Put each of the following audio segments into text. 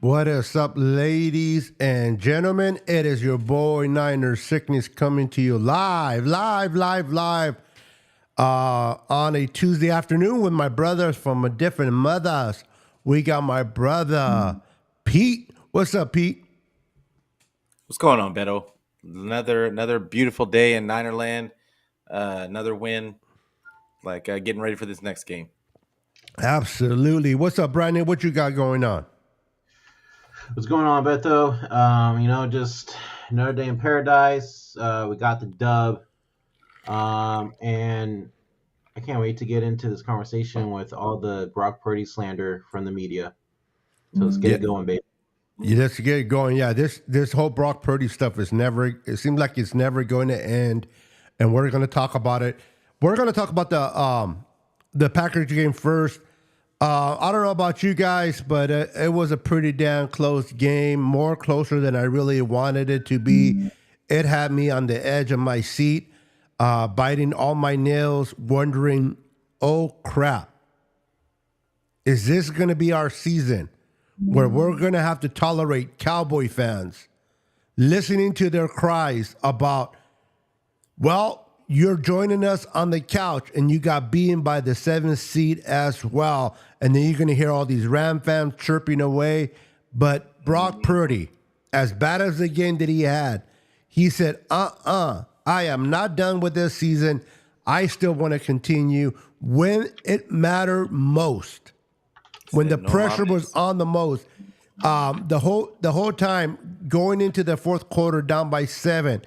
What is up, ladies and gentlemen? It is your boy Niner Sickness coming to you live on a Tuesday afternoon with my brothers from a different mothers. We got my brother Pete. What's up, Pete? What's going on, Beto? Another beautiful day in Ninerland. Another win. Getting ready for this next game. Absolutely. What's up, Brandon? What you got going on? What's going on, Beto? Just another day in paradise. We got the dub. And I can't wait to get into this conversation with all the Brock Purdy slander from the media. So let's get Yeah, it going, baby. yeah, let's get it going. Yeah, this whole Brock Purdy stuff is never. It seems like it's never going to end, and we're going to talk about it. We're going to talk about the Packers game first. I don't know about you guys, but it was a pretty damn close game, more closer than I really wanted it to be. It had me on the edge of my seat, biting all my nails, wondering, oh crap, is this going to be our season where we're going to have to tolerate Cowboy fans listening to their cries about, well, you're joining us on the couch and you got beaten by the seventh seed as well. And then you're going to hear all these Ram fans chirping away. But Brock Purdy, as bad as the game that he had, he said, I am not done with this season. I still want to continue when it mattered most, when the No pressure was obvious. on the most. The whole time going into the fourth quarter down by 7.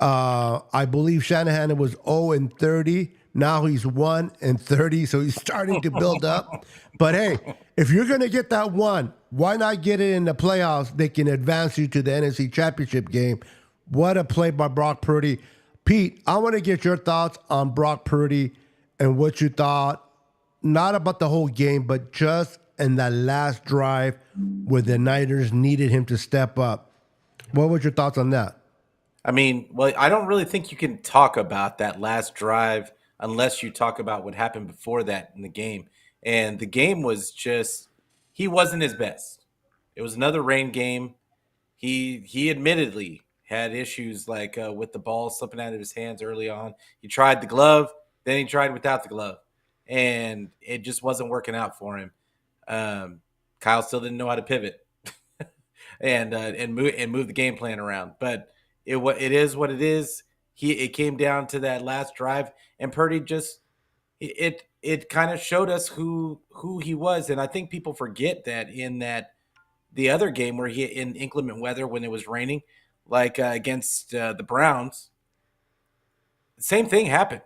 I believe Shanahan was 0-30. Now he's 1-30, so he's starting to build up. But hey, if you're going to get that one, why not get it in the playoffs? They can advance you to the NFC Championship game. What a play by Brock Purdy. Pete, I want to get your thoughts on Brock Purdy and what you thought, not about the whole game, but just in that last drive where the Niners needed him to step up. What were your thoughts on that? I don't really think you can talk about that last drive unless you talk about what happened before that in the game. And the game was just he wasn't his best. It was another rain game. He admittedly had issues with the ball slipping out of his hands early on. He tried the glove, then he tried without the glove, and it just wasn't working out for him. Kyle still didn't know how to pivot and move the game plan around, but it is what it is. It came down to that last drive, and Purdy just it kind of showed us who he was, and I think people forget that in that the other game where he in inclement weather when it was raining, against the Browns, the same thing happened.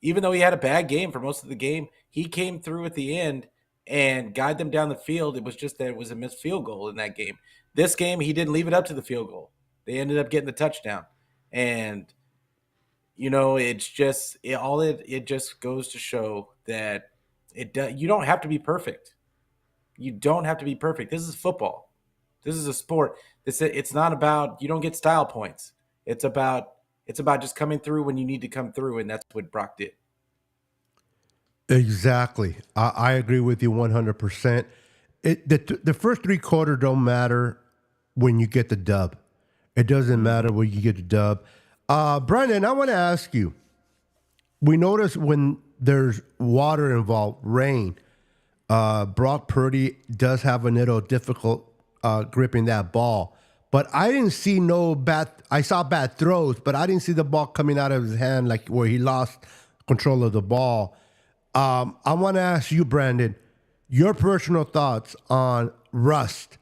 Even though he had a bad game for most of the game, he came through at the end and guided them down the field. It was just that it was a missed field goal in that game. This game, he didn't leave it up to the field goal. They ended up getting the touchdown, and it's just it just goes to show that you don't have to be perfect. You don't have to be perfect. This is football. This is a sport. It's not about you don't get style points. It's about just coming through when you need to come through, and that's what Brock did. Exactly. I agree with you 100%. The first three quarters don't matter when you get the dub. It doesn't matter when you get the dub. Brandon, I want to ask you. We notice when there's water involved, rain, Brock Purdy does have a little difficult gripping that ball. But I didn't see no bad. I saw bad throws, but I didn't see the ball coming out of his hand like where he lost control of the ball. I want to ask you, Brandon, your personal thoughts on Rust.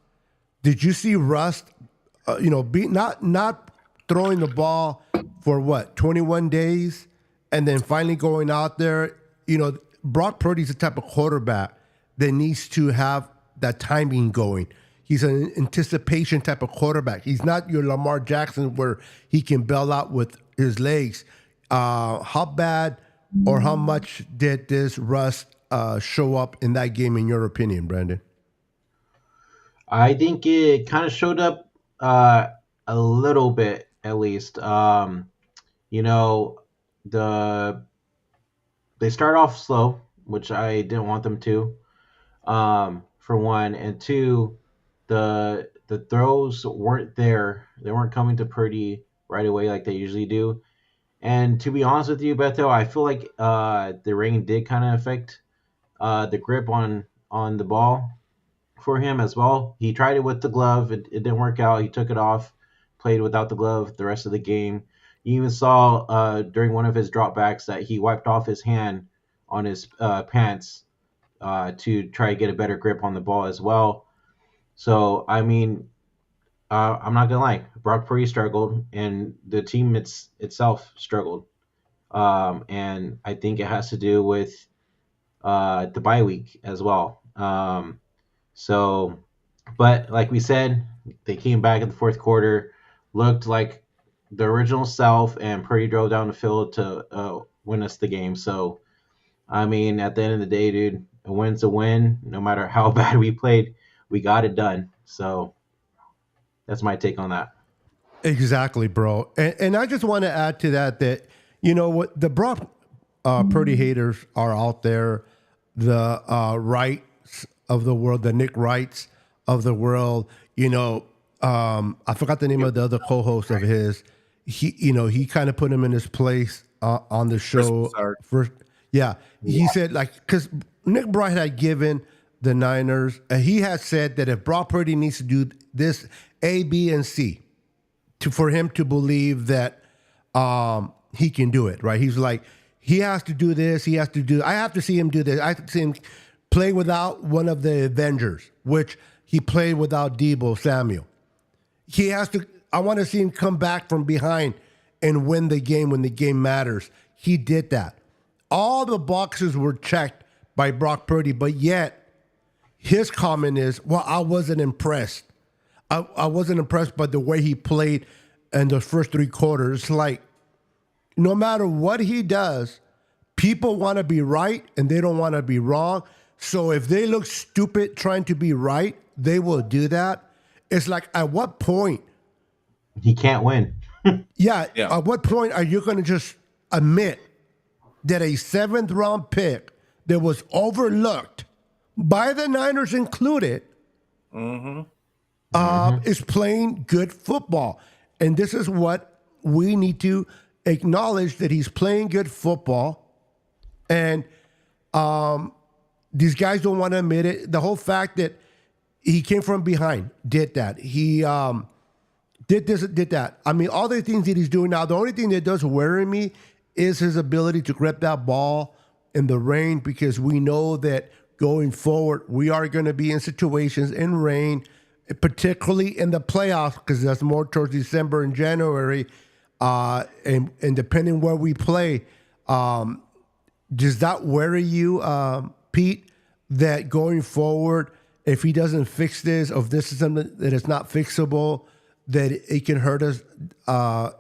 Did you see Rust? Be not throwing the ball for what 21 days, and then finally going out there. Brock Purdy's the type of quarterback that needs to have that timing going. He's an anticipation type of quarterback. He's not your Lamar Jackson where he can bail out with his legs. How bad or how much did this Rust show up in that game, in your opinion, Brandon? I think it kind of showed up a little bit, at least. You know, the they start off slow, which I didn't want them to. For one, and two, the throws weren't there. They weren't coming to Purdy right away like they usually do. And to be honest with you, Beto, I feel like the rain did kind of affect the grip on the ball for him as well. He tried it with the glove. It didn't work out. He took it off, played without the glove the rest of the game. You even saw during one of his dropbacks that he wiped off his hand on his pants to try to get a better grip on the ball as well. So, I mean, I'm not gonna lie, Brock Purdy struggled, and the team itself struggled. And I think it has to do with the bye week as well. So, but like we said, they came back in the fourth quarter, looked like the original self, and Purdy drove down the field to win us the game. So, I mean, at the end of the day, dude, a win's a win. No matter how bad we played, we got it done. So that's my take on that. Exactly, bro. And I just want to add to that you know what, the Brock Purdy haters are out there, the Wrights of the world, the Nick Wrights of the world. You know, I forgot the name of the other co-host of his. He kind of put him in his place on the show. First, yeah, he said, like, because Nick Bright had given the Niners, he had said that if Brock Purdy needs to do this A, B, and C for him to believe that he can do it, right? He's like, he has to do this. He has to do. I have to see him do this. I have to see him play without one of the Avengers, which he played without Deebo Samuel. He has to. I want to see him come back from behind and win the game when the game matters. He did that. All the boxes were checked by Brock Purdy, but yet his comment is, well, I wasn't impressed. I wasn't impressed by the way he played in the first three quarters. It's like, no matter what he does, people want to be right and they don't want to be wrong. So if they look stupid trying to be right, they will do that. It's like, at what point? He can't win. Yeah. At what point are you going to just admit that a 7th round pick that was overlooked by the Niners included is playing good football? And this is what we need to acknowledge, that he's playing good football. And these guys don't want to admit it. The whole fact that he came from behind did that. He did this, did that. I mean, all the things that he's doing now, the only thing that does worry me is his ability to grip that ball in the rain, because we know that going forward, we are going to be in situations in rain, particularly in the playoffs, because that's more towards December and January. And depending where we play, does that worry you, Pete, that going forward, if he doesn't fix this, or if this is something that is not fixable, that it can hurt us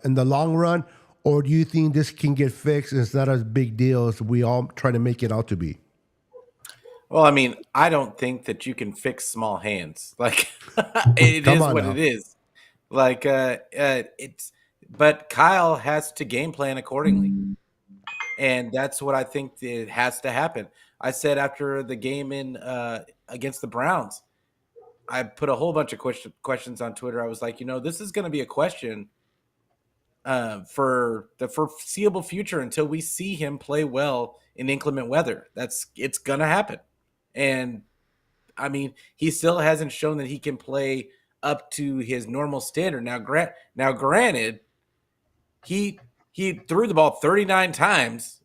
in the long run? Or do you think this can get fixed and it's not as big deal as we all try to make it out to be? Well, I mean, I don't think that you can fix small hands. Like, it is what it is. Like, but Kyle has to game plan accordingly. And that's what I think it has to happen. I said after the game against the Browns, I put a whole bunch of questions on Twitter. I was like, this is going to be a question for the foreseeable future until we see him play well in inclement weather. It's going to happen. And I mean, he still hasn't shown that he can play up to his normal standard. Now, granted, he threw the ball 39 times,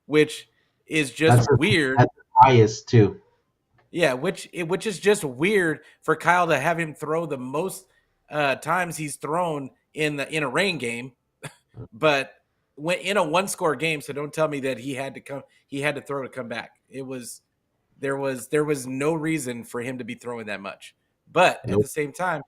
which is just weird. That's the highest too. Yeah, which is just weird for Kyle to have him throw the most times he's thrown in a rain game, but when in a 1-score game. So don't tell me that he had to throw to come back. There was no reason for him to be throwing that much. But at the same time,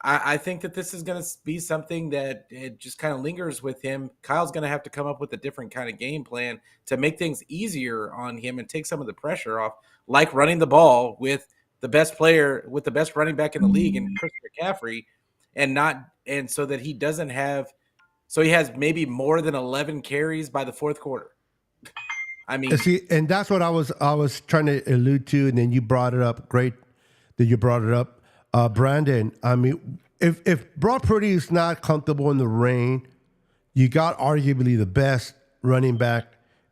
I think that this is going to be something that it just kind of lingers with him. Kyle's going to have to come up with a different kind of game plan to make things easier on him and take some of the pressure off, like running the ball with the best running back in the league, and Chris McCaffrey, and so that he has maybe more than 11 carries by the fourth quarter. I mean, see, and that's what I was trying to allude to, and then you brought it up. Great that you brought it up. Brandon, I mean, if Brock Purdy is not comfortable in the rain, you got arguably the best running back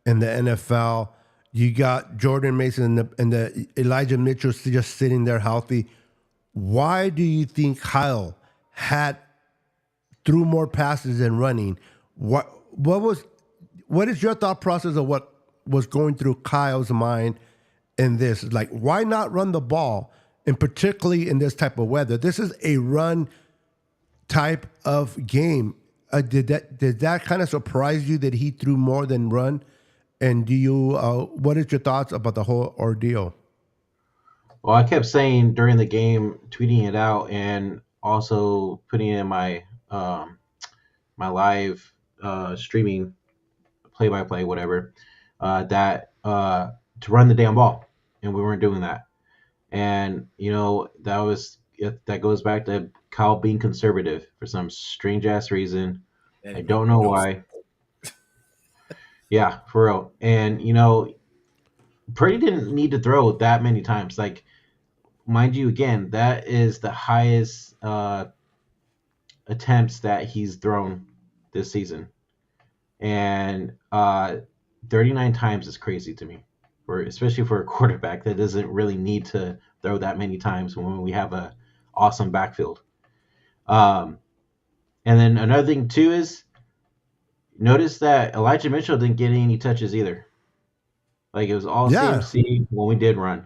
in the NFL. You got Jordan Mason and the Elijah Mitchell just sitting there healthy. Why do you think Kyle threw more passes than running? What is your thought process of what was going through Kyle's mind in this? Like, why not run the ball, and particularly in this type of weather? This is a run type of game. Did that kind of surprise you that he threw more than run? And what is your thoughts about the whole ordeal? Well, I kept saying during the game, tweeting it out, and also putting it in my my live streaming play-by-play, whatever, that to run the damn ball, and we weren't doing that. And that goes back to Kyle being conservative for some strange ass reason. I don't know why. Yeah, for real. And Purdy didn't need to throw that many times. Like, mind you, again, that is the highest attempts that he's thrown this season, and 39 times is crazy to me, especially for a quarterback that doesn't really need to throw that many times when we have a awesome backfield. And then another thing too is, notice that Elijah Mitchell didn't get any touches either. Like, it was all CMC when we did run.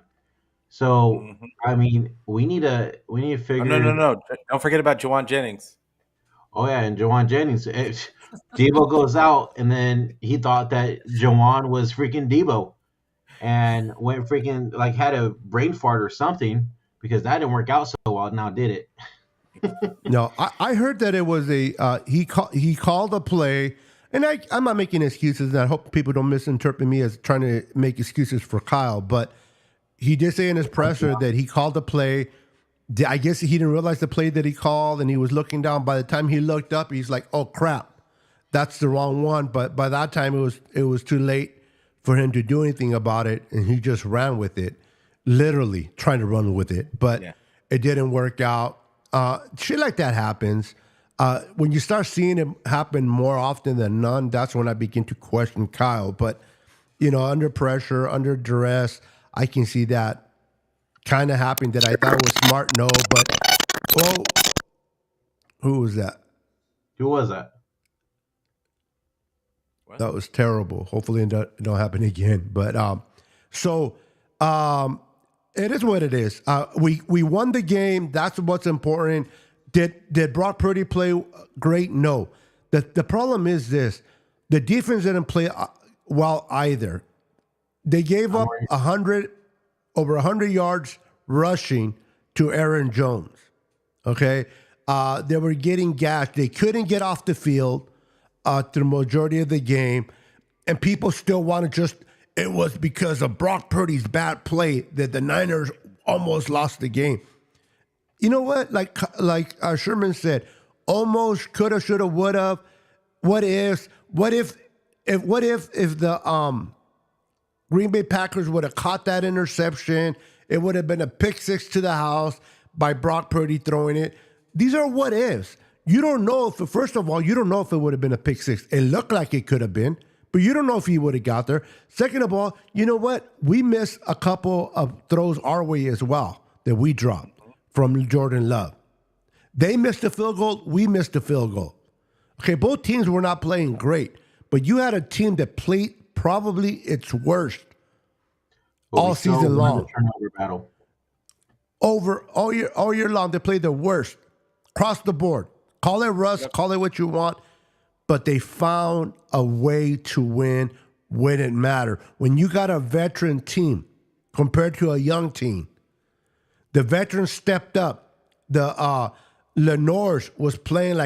So I mean, we need to figure. No! Don't forget about Juwan Jennings. Oh yeah, and Juwan Jennings. Debo goes out, and then he thought that Juwan was freaking Debo, and went freaking had a brain fart or something, because that didn't work out so well. Now did it? No, I heard that it was he called a play, and I'm not making excuses, and I hope people don't misinterpret me as trying to make excuses for Kyle, but he did say in his presser that he called a play. I guess he didn't realize the play that he called, and he was looking down. By the time he looked up, he's like, "Oh crap, that's the wrong one." But by that time, it was too late for him to do anything about it, and he just ran with it, literally trying to run with it. But it didn't work out. Shit like that happens. When you start seeing it happen more often than none, that's when I begin to question Kyle. But under pressure, under duress, I can see that kind of happened. That I thought was smart, no, but who was that? Who was that? What? That was terrible. Hopefully it don't happen again. But it is what it is. We won the game. That's what's important. Did Brock Purdy play great? No. The problem is this: the defense didn't play well either. They gave up over 100 yards rushing to Aaron Jones. Okay, they were getting gashed. They couldn't get off the field through the majority of the game, and people still want to just. It was because of Brock Purdy's bad play that the Niners almost lost the game. You know what? Like Sherman said, almost, coulda, shoulda, woulda. What if the Green Bay Packers would have caught that interception? It would have been a pick six to the house by Brock Purdy throwing it. These are what ifs. You don't know if, first of all, you don't know if it would have been a pick six. It looked like it could have been, but you don't know if he would have got there. Second of all, you know what? We missed a couple of throws our way as well that we dropped from Jordan Love. They missed a field goal. We missed a field goal. Okay, both teams were not playing great, but you had a team that played probably its worst all season long. Turnover battle. Over all year long, they played the worst across the board. Call it rust, call it what you want, but they found a way to win when it mattered. When you got a veteran team compared to a young team, the veterans stepped up. The Lenore's was playing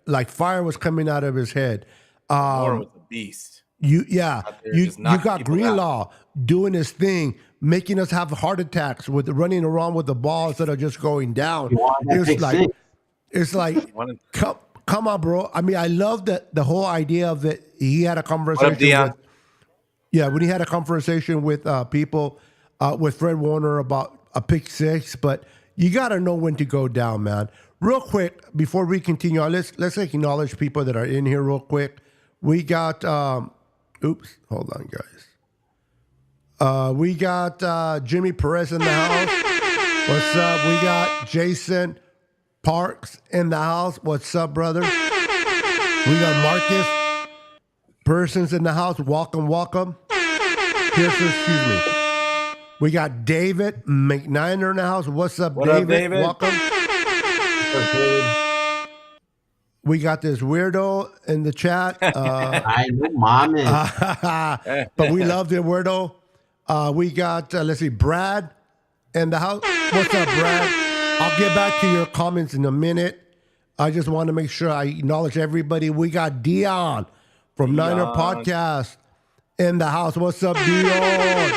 like fire was coming out of his head. Lenore was a beast. You got Greenlaw doing his thing, making us have heart attacks with running around with the ball instead of just going down. It's like come on, bro. I mean, I love the whole idea of that. He had a conversation when he had a conversation with people with Fred Warner about a pick six, but you got to know when to go down, man. Real quick, before we continue on, let's acknowledge people that are in here real quick. We got, oops, hold on, guys. We got Jimmy Perez in the house. What's up? We got Jason Parks in the house. What's up, brother? We got Marcus Persons in the house. Welcome, welcome. Pearson, excuse me. We got David McNiner in the house. What's up, What David? up, David? Welcome. We got this weirdo in the chat. I know, mom is. But we love the weirdo. We got, let's see, Brad in the house. What's up, Brad? I'll get back to your comments in a minute. I just want to make sure I acknowledge everybody. We got Dion from Niner Podcast in the house. What's up, Dion?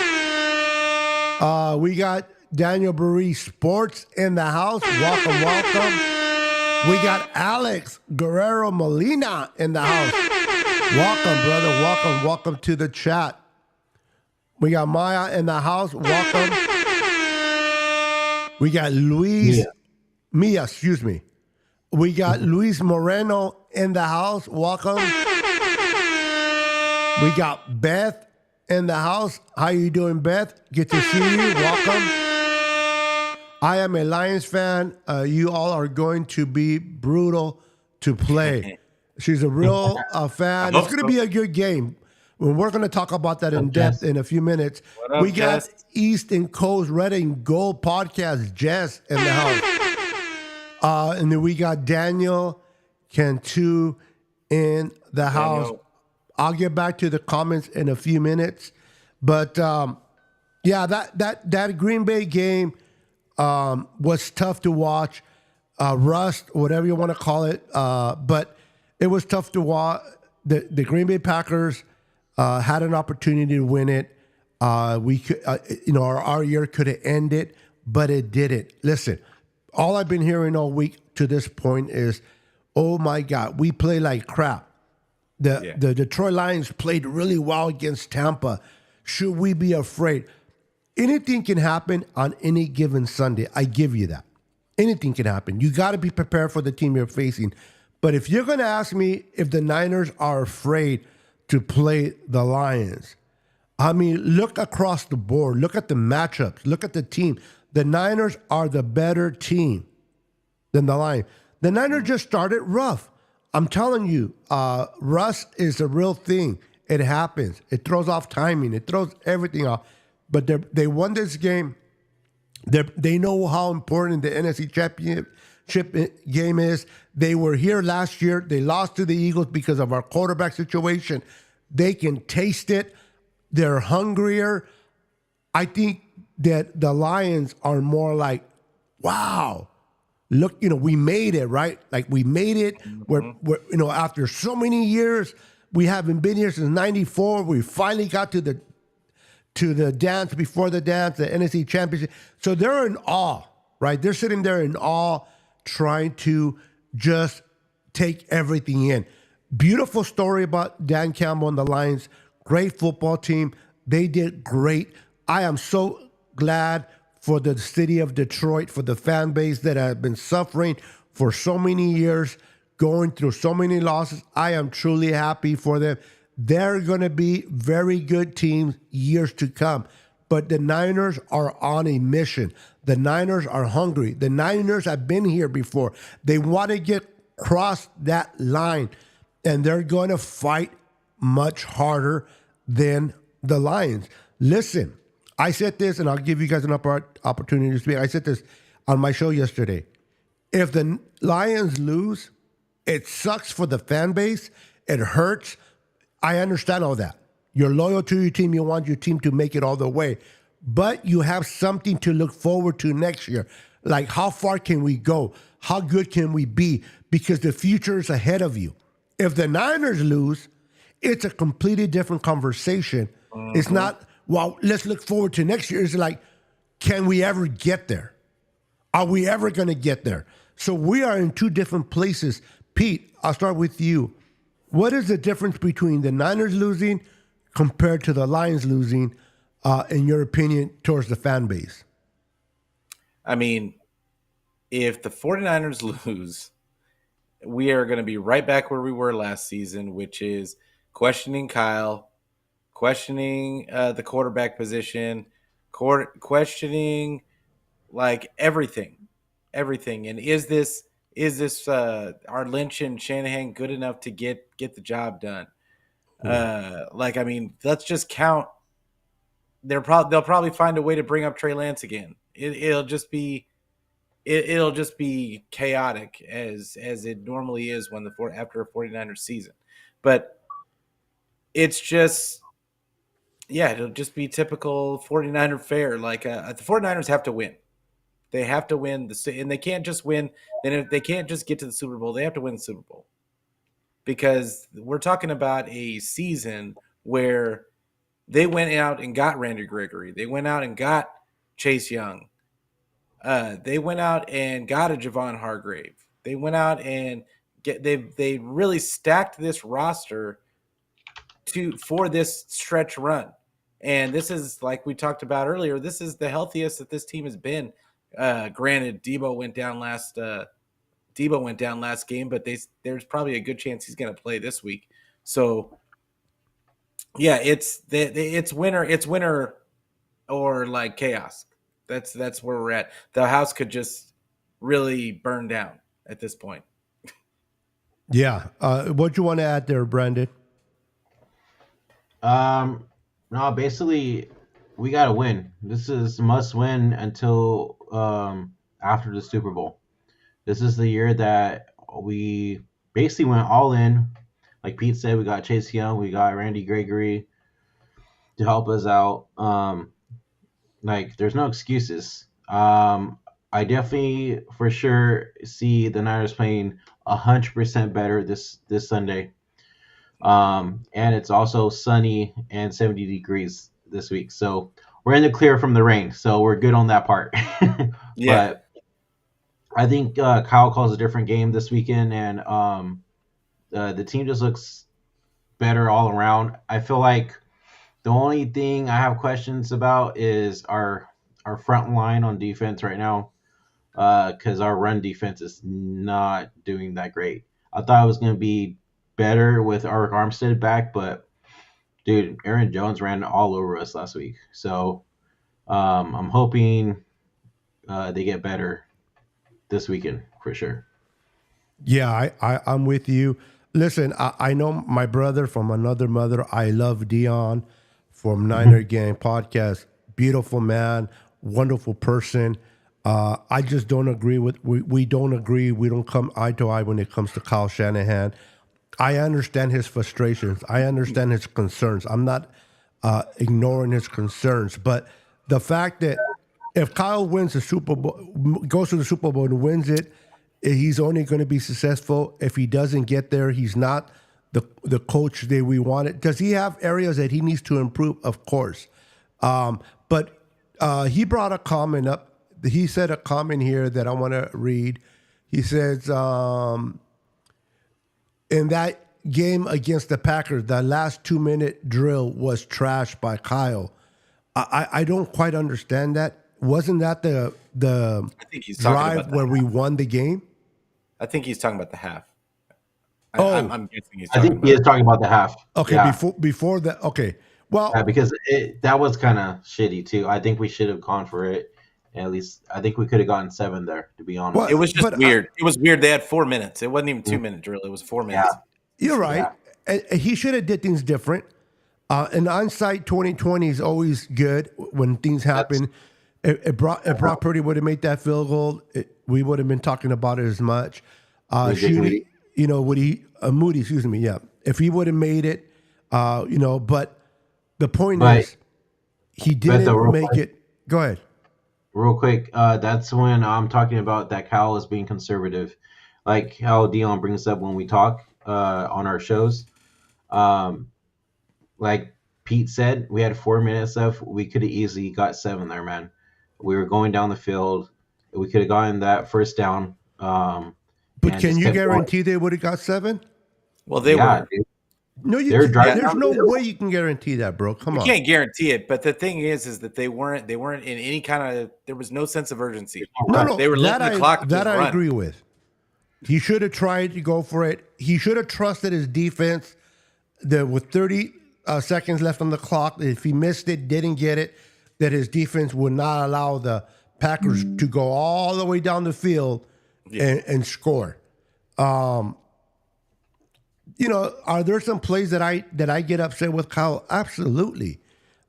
We got Daniel Burry Sports in the house. Welcome, welcome. We got Alex Guerrero Molina in the house. Welcome, brother. Welcome, welcome to the chat. We got Maya in the house. Welcome. We got Luis Mia, excuse me. We got Luis Moreno in the house. Welcome. We got Beth in the house. How you doing, Beth? Good to see you. Welcome. I am a Lions fan. You all are going to be brutal to play. She's a real fan. It's going to be a good game. We're going to talk about that in depth in a few minutes. What up, We got Jess? East and Coast Red and Gold podcast, Jess in the house. And then we got Daniel Cantu in the house. I'll get back to the comments in a few minutes. But yeah, that Green Bay game was tough to watch. Rust, whatever you want to call it. But it was tough to watch. The Green Bay Packers had an opportunity to win it. We could, our year could have ended, but it didn't. Listen, all I've been hearing all week to this point is, oh my God, we play like crap. The Detroit Lions played really well against Tampa. Should we be afraid? Anything can happen on any given Sunday. I give you that. Anything can happen. You got to be prepared for the team you're facing. But if you're going to ask me if the Niners are afraid to play the Lions, I mean, look across the board. Look at the matchups. Look at the team. The Niners are the better team than the Lions. The Niners just started rough. I'm telling you, rust is a real thing. It happens. It throws off timing. It throws everything off. But they won this game. They know how important the NFC Championship game is. They were here last year. They lost to the Eagles because of our quarterback situation. They can taste it. They're hungrier. I think that the Lions are more like, wow, look, we made it, right? Like we made it. Mm-hmm. We're after so many years, we haven't been here since '94. We finally got to the dance before the dance, the NFC Championship. So they're in awe, right? They're sitting there in awe, trying to just take everything in. Beautiful story about Dan Campbell and the Lions. Great football team. They did great. I am so glad for the city of Detroit, for the fan base that have been suffering for so many years, going through so many losses. I am truly happy for them. They're going to be very good teams years to come. But the Niners are on a mission. The Niners are hungry. The Niners have been here before. They want to get across that line, and they're going to fight much harder than the Lions. Listen, I said this, and I'll give you guys an opportunity to speak. I said this on my show yesterday. If the Lions lose, it sucks for the fan base. It hurts. I understand all that. You're loyal to your team. You want your team to make it all the way. But you have something to look forward to next year. Like, how far can we go? How good can we be? Because the future is ahead of you. If the Niners lose, it's a completely different conversation. Mm-hmm. It's not, well, let's look forward to next year. It's like, can we ever get there? Are we ever going to get there? So we are in two different places. Pete, I'll start with you. What is the difference between the Niners losing compared to the Lions losing, in your opinion, towards the fan base? I mean, if the 49ers lose, we are going to be right back where we were last season, which is questioning Kyle, questioning the quarterback position, questioning like everything. And is this are Lynch and Shanahan good enough to get the job done? Like, I mean, let's just count. They'll probably find a way to bring up Trey Lance again. It'll just be it'll just be chaotic as it normally is when after a 49ers season. But it's just, yeah, it'll just be typical 49er fare. Like, the 49ers have to win. They have to win and they can't just win. Then if they can't just get to the Super Bowl, they have to win the Super Bowl, because we're talking about a season where they went out and got Randy Gregory. They went out and got Chase Young. They went out and got a Javon Hargrave. They went out and they really stacked this roster for this stretch run. And this is, like we talked about earlier, this is the healthiest that this team has been. Granted, Debo went down last game, but there's probably a good chance he's going to play this week. So yeah, it's winner or like chaos. That's where we're at. The house could just really burn down at this point. Yeah. What you want to add there, Brandon? No, basically, we gotta win. This is must win until after the Super Bowl. This is the year that we basically went all in. Like Pete said, we got Chase Young, we got Randy Gregory to help us out. Like, there's no excuses. I definitely, for sure, see the Niners playing 100% better this Sunday. And it's also sunny and 70 degrees this week, so we're in the clear from the rain. So we're good on that part. Yeah. But I think Kyle calls a different game this weekend, and the team just looks better all around. I feel like the only thing I have questions about is our front line on defense right now, because our run defense is not doing that great. I thought it was going to be better with Eric Armstead back, but dude, Aaron Jones ran all over us last week. So I'm hoping they get better this weekend for sure. Yeah, I'm with you. Listen, I know my brother from another mother. I love Dion from Niner Gang podcast. Beautiful man, wonderful person. I just don't agree we don't agree. We don't come eye to eye when it comes to Kyle Shanahan. I understand his frustrations. I understand his concerns. I'm not ignoring his concerns, but the fact that if Kyle wins the Super Bowl, goes to the Super Bowl and wins it, he's only going to be successful. If he doesn't get there, he's not the coach that we wanted. Does he have areas that he needs to improve? Of course. But he brought a comment up. He said a comment here that I want to read. He says, in that game against the Packers, the last 2-minute drill was trashed by Kyle. I don't quite understand that. Wasn't that the I think he's talking drive about the where we half. won the game? I think he's talking about the half. I'm guessing he's I talking think about he is talking about the half. Okay, Yeah. before that. Okay, well, Yeah, because that was kind of shitty too. I think we should have gone for it. At least I think we could have gotten 7 there, to be honest. Well, It was just but weird. It was weird. They had 4 minutes. It wasn't even 2-minute drill. It was 4 minutes. you're right. And he should have did things different. In hindsight, 2020 is always good when things happen. If Brock Purdy would have made that field goal, we would have been talking about it as much. Moody. Moody, excuse me, yeah. If he would have made it, but the point But- is, he but the didn't real make point- it. Go ahead. Real quick, that's when I'm talking about that Kyle is being conservative, like how Dion brings up when we talk on our shows. Like Pete said, we had 4 minutes left. We could have easily got 7 there, man. We were going down the field. We could have gotten that first down. But and can just you kept going. guarantee they would have got 7? Well, they were. Dude. No, They're driving there's down no the hill. way you can guarantee that, bro. Come You on. can't guarantee it, but the thing is that they weren't in any kind of. There was no sense of urgency. No, They were letting the clock just I run. agree with. He should have tried to go for it. He should have trusted his defense. That with 30 seconds left on the clock, if he missed it, didn't get it, that his defense would not allow the Packers to go all the way down the field and score. Are there some plays that I get upset with Kyle? Absolutely.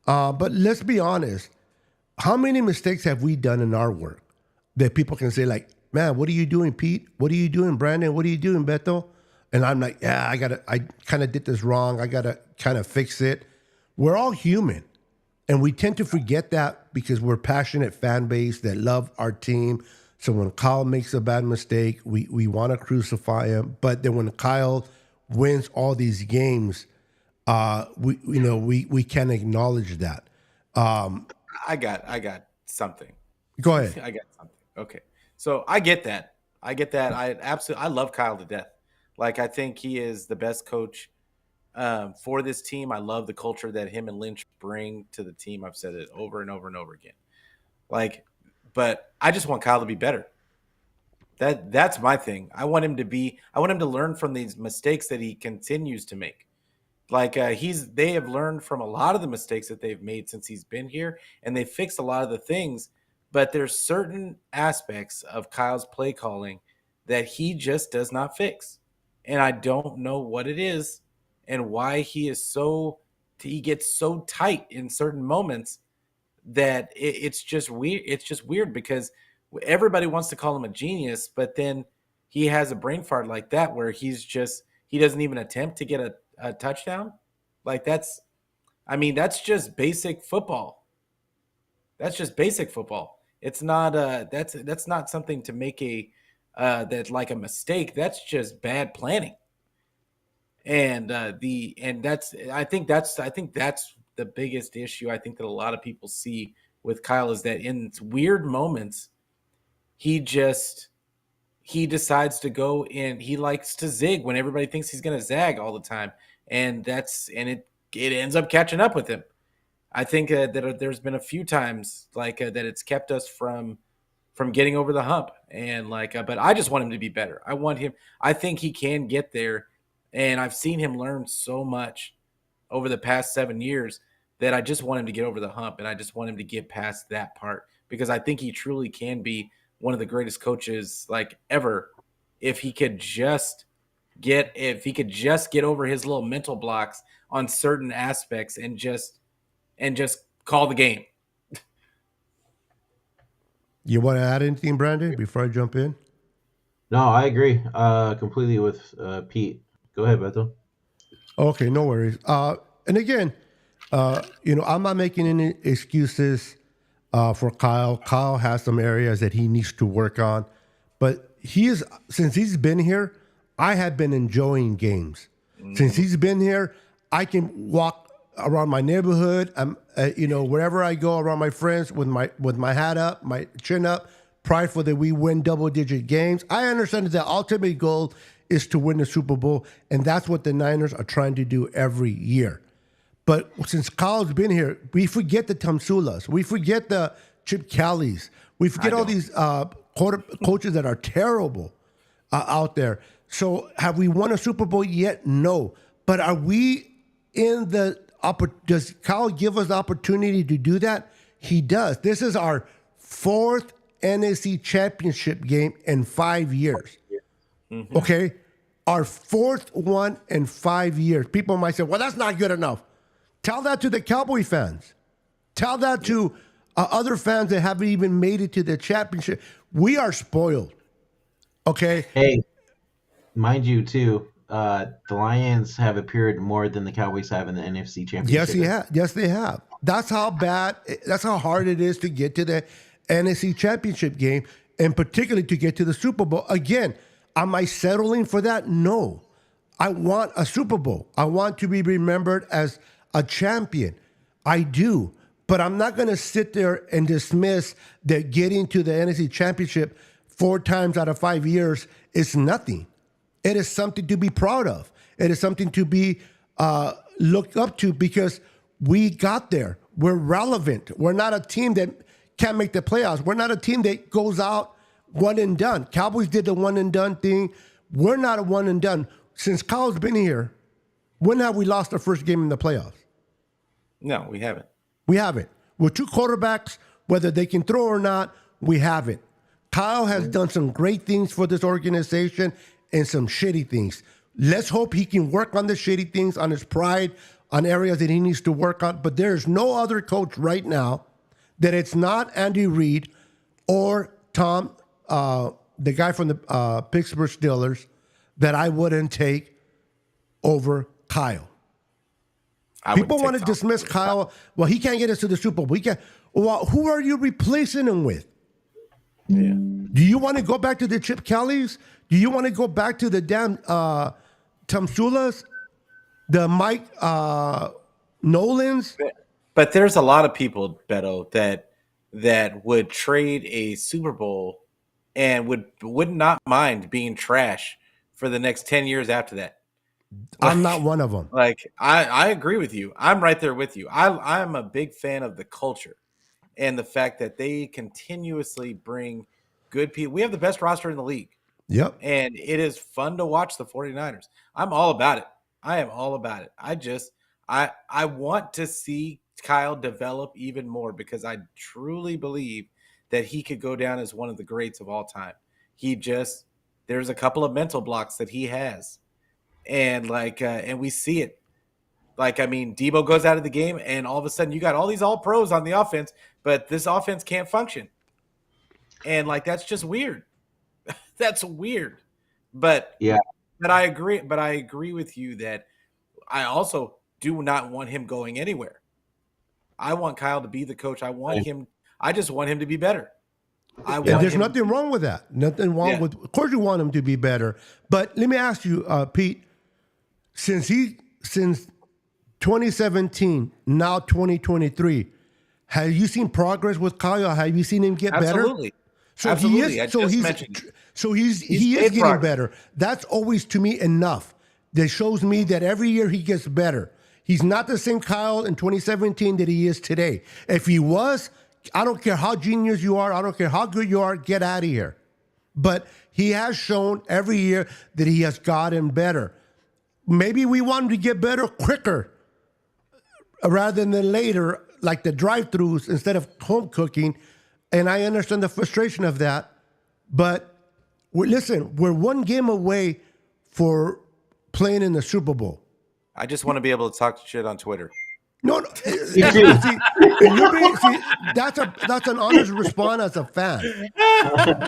But let's be honest. How many mistakes have we done in our work that people can say like, man, what are you doing, Pete? What are you doing, Brandon? What are you doing, Beto? And I'm like, yeah, I kind of did this wrong. I got to kind of fix it. We're all human. And we tend to forget that because we're passionate fan base that love our team. So when Kyle makes a bad mistake, we want to crucify him. But then when Kyle wins all these games, we can acknowledge that. I got something. Go ahead. I got something. Okay. So I get that. I love Kyle to death. Like, I think he is the best coach for this team. I love the culture that him and Lynch bring to the team. I've said it over and over and over again. Like, but I just want Kyle to be better. That's my thing. I want him to learn from these mistakes that he continues to make. Like, they have learned from a lot of the mistakes that they've made since he's been here, and they fixed a lot of the things. But there's certain aspects of Kyle's play calling that he just does not fix. And I don't know what it is and why he gets so tight in certain moments that it's just weird. It's just weird because everybody wants to call him a genius, but then he has a brain fart like that where he doesn't even attempt to get a touchdown. Like, that's just basic football. That's just basic football. It's not that's not something to make that's like a mistake. That's just bad planning. And I think that's the biggest issue I think that a lot of people see with Kyle is that in weird moments he decides to go and he likes to zig when everybody thinks he's going to zag all the time, and it ends up catching up with him. I think that there's been a few times like that it's kept us from getting over the hump, and but I just want him to be better. I think he can get there, and I've seen him learn so much over the past 7 years that I just want him to get over the hump, and I just want him to get past that part because I think he truly can be one of the greatest coaches like ever if he could just get over his little mental blocks on certain aspects and just call the game. You want to add anything, Brandon, before I jump in? No, I agree completely with Pete. Go ahead, Beto. Okay, no worries. And again, I'm not making any excuses for Kyle. Kyle has some areas that he needs to work on, but since he's been here, I have been enjoying games. Since he's been here, I can walk around my neighborhood. Wherever I go around my friends with my hat up, my chin up, prideful that we win double-digit games. I understand that the ultimate goal is to win the Super Bowl, and that's what the Niners are trying to do every year. But since Kyle's been here, we forget the Tamsulas. We forget the Chip Kellys. We forget all these coaches that are terrible out there. So have we won a Super Bowl yet? No. But are we in does Kyle give us the opportunity to do that? He does. This is our fourth NFC championship game in 5 years. Mm-hmm. Okay? Our fourth one in 5 years. People might say, well, that's not good enough. Tell that to the Cowboy fans. Tell that to other fans that haven't even made it to the championship. We are spoiled. Okay? Hey, mind you, too, the Lions have appeared more than the Cowboys have in the NFC Championship. Yes, they have. That's how hard it is to get to the NFC Championship game, and particularly to get to the Super Bowl. Again, am I settling for that? No. I want a Super Bowl. I want to be remembered as a champion. I do. But I'm not going to sit there and dismiss that getting to the NFC Championship 4 times out of 5 years is nothing. It is something to be proud of. It is something to be look up to because we got there. We're relevant. We're not a team that can't make the playoffs. We're not a team that goes out one and done. Cowboys did the one and done thing. We're not a one and done. Since Kyle's been here, when have we lost our first game in the playoffs? No, we haven't. We haven't. With two quarterbacks, whether they can throw or not, we haven't. Kyle has done some great things for this organization and some shitty things. Let's hope he can work on the shitty things, on his pride, on areas that he needs to work on. But there's no other coach right now that it's not Andy Reid or Tom, the guy from the Pittsburgh Steelers, that I wouldn't take over Kyle. People want to dismiss Kyle. Well, he can't get us to the Super Bowl. We can't. Well, who are you replacing him with? Yeah. Do you want to go back to the Chip Kellys? Do you want to go back to the damn Tamsulas? The Mike Nolans? But there's a lot of people, Beto, that would trade a Super Bowl and would not mind being trash for the next 10 years after that. I'm not one of them. Like, I agree with you. I'm right there with you. I'm a big fan of the culture and the fact that they continuously bring good people. We have the best roster in the league. Yep. And it is fun to watch the 49ers. I'm all about it. I am all about it. I want to see Kyle develop even more because I truly believe that he could go down as one of the greats of all time. There's a couple of mental blocks that he has. And and we see it. Like, I mean, Debo goes out of the game and all of a sudden you got all these all pros on the offense, but this offense can't function. And that's just weird. That's weird. But yeah. But I agree with you that I also do not want him going anywhere. I want Kyle to be the coach. I just want him to be better. There's nothing wrong with that. Nothing wrong with. Of course, you want him to be better. But let me ask you, Pete. Since 2017, now 2023, have you seen progress with Kyle? Have you seen him get better? Absolutely. So Absolutely. He is getting better. That's always to me enough. That shows me that every year he gets better. He's not the same Kyle in 2017 that he is today. If he was, I don't care how genius you are, I don't care how good you are, get out of here. But he has shown every year that he has gotten better. Maybe we want him to get better quicker rather than later, like the drive-thrus instead of home cooking. And I understand the frustration of that. But we're one game away for playing in the Super Bowl. I just want to be able to talk shit on Twitter. No. See, that's an honest response as a fan.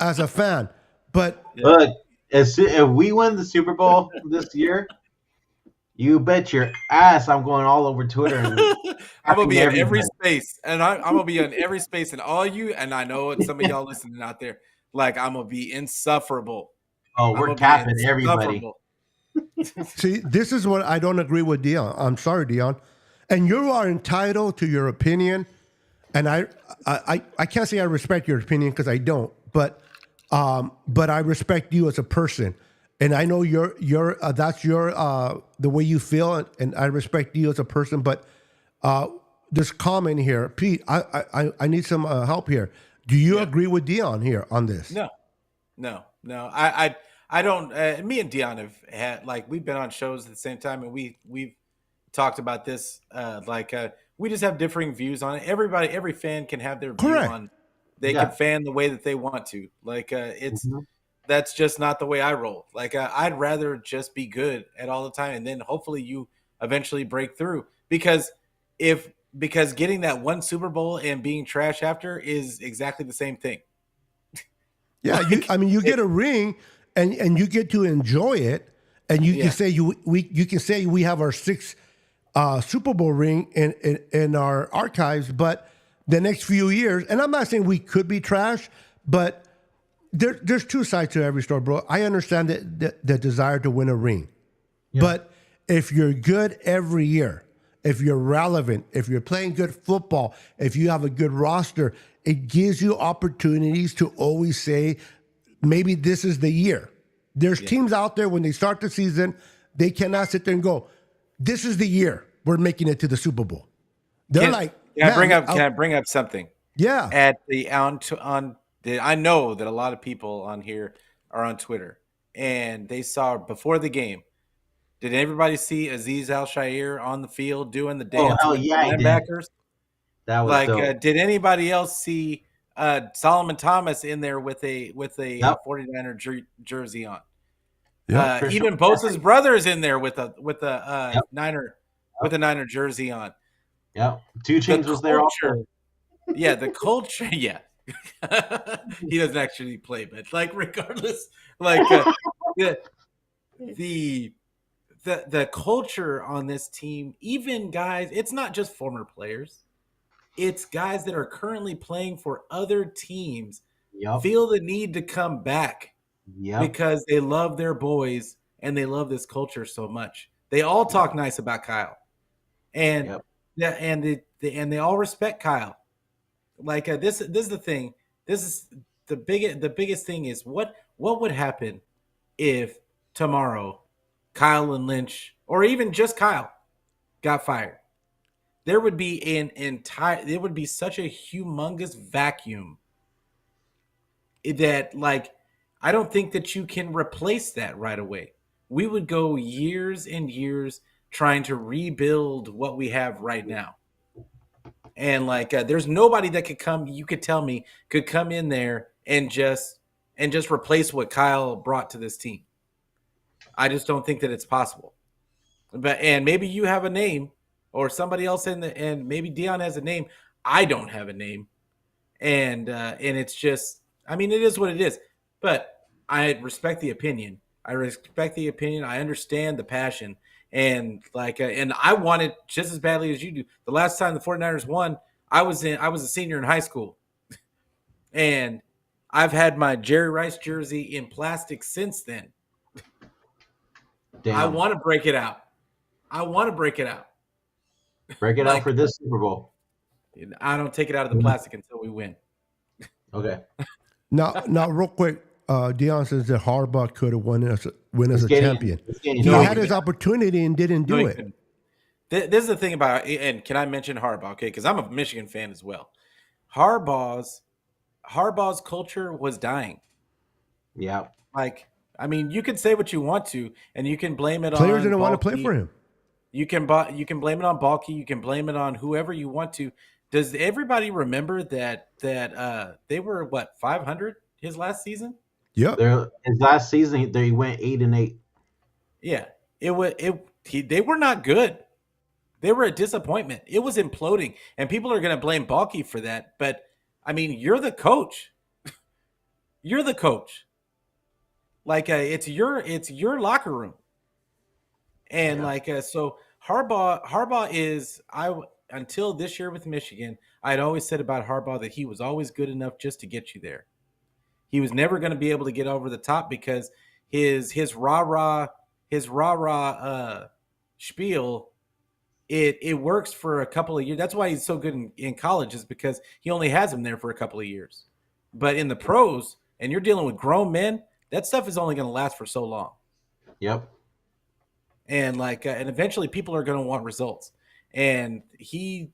As a fan. But if we win the Super Bowl this year, you bet your ass I'm going all over Twitter. And I'm going to be in every space. And I'm going to be in every space. And all you, and I know it's some of y'all listening out there, I'm going to be insufferable. Oh, we're capping everybody. See, this is what I don't agree with Dion. I'm sorry, Dion. And you are entitled to your opinion. And I can't say I respect your opinion because I don't. But I respect you as a person. And I know that's the way you feel, and I respect you as a person. But this comment here, Pete, I need some help here. Do you agree with Dion here on this? No. I don't. Me and Dion have had we've been on shows at the same time, and we've talked about this. We just have differing views on it. Every fan can have their view on. They can fan the way that they want to. That's just not the way I roll. I'd rather just be good at all the time, and then hopefully you eventually break through. Because getting that one Super Bowl and being trash after is exactly the same thing. Yeah, you get a ring, and you get to enjoy it, and you can say you can say we have our sixth Super Bowl ring in our archives, but the next few years, and I'm not saying we could be trash, but there's two sides to every story, bro. I understand the desire to win a ring. Yeah. But if you're good every year, if you're relevant, if you're playing good football, if you have a good roster, it gives you opportunities to always say, maybe this is the year. There's teams out there when they start the season, they cannot sit there and go, this is the year we're making it to the Super Bowl. They're like, Can "Man, I bring up something? yeah, At the I know that a lot of people on here are on Twitter, and they saw before the game. Did everybody see Aziz Al-Shaair on the field doing the Oh dance hell with the yeah, I did. linebackers? That was Like, dope. did anybody else see Solomon Thomas in there with a Yep. 49er jersey on? yeah." Christian Even Bosa's brother is in there with a Yep. Niner jersey on. Yep. Two The Chains was there culture, also. yeah, the culture, yeah. He doesn't actually play, but like regardless, like the the the culture on this team, even guys, it's not just former players. It's guys that are currently playing for other teams Yep. feel the need to come back Yep. because they love their boys and they love this culture so much. They all talk nice about Kyle, and Yep. yeah, and they all respect Kyle. Like this is the thing. This is the biggest thing is what would happen if tomorrow Kyle and Lynch, or even just Kyle, got fired. There would be there would be such a humongous vacuum that, like, I don't think that you can replace that right away. We would go years and years trying to rebuild what we have right now. And like, there's nobody that could come. You could tell me could come in there and just replace what Kyle brought to this team. I just don't think that it's possible. But and maybe you have a name, or somebody else and maybe Dion has a name. I don't have a name, and it's just, I mean, it is what it is. But I respect the opinion. I respect the opinion. I understand the passion. And like, and I want it just as badly as you do. The last time the 49ers won, I was a senior in high school, and I've had my Jerry Rice jersey in plastic since then. Damn. I want to break it out. I want to break it out. Break it out for this Super Bowl. I don't take it out of the plastic until we win. Okay. Now, real quick, Dion says that Harbaugh could have win as a getting- champion. he's getting- He no, had his opportunity and didn't do he it. couldn't. This is the thing about, and can I mention Harbaugh? Okay, because I'm a Michigan fan as well. Harbaugh's culture was dying. Yeah. Like, I mean, you can say what you want to, and you can blame it on Players didn't want to Balky. play for him. You can blame it on Balky. You can blame it on whoever you want to. Does everybody remember that they were what, 500 his last season? Yep. His last season, they went 8-8. Yeah, they were not good. They were a disappointment. It was imploding, and people are going to blame Balky for that. But I mean, you're the coach. You're the coach. Like, it's your locker room, and Yeah. like, so Harbaugh is, until this year with Michigan, I'd always said about Harbaugh that he was always good enough just to get you there. He was never going to be able to get over the top because his rah-rah spiel, it works for a couple of years. That's why he's so good in college, is because he only has him there for a couple of years. But in the pros, and you're dealing with grown men, that stuff is only going to last for so long. Yep. And like, and eventually people are going to want results. And his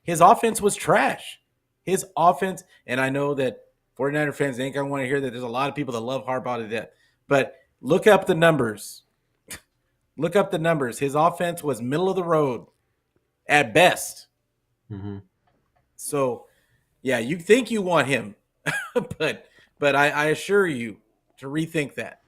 offense was trash. His offense, and I know that 49er fans ain't going to want to hear that. There's a lot of people that love Harbaugh to death. But look up the numbers. Look up the numbers. His offense was middle of the road at best. Mm-hmm. So, yeah, you think you want him, but I assure you to rethink that.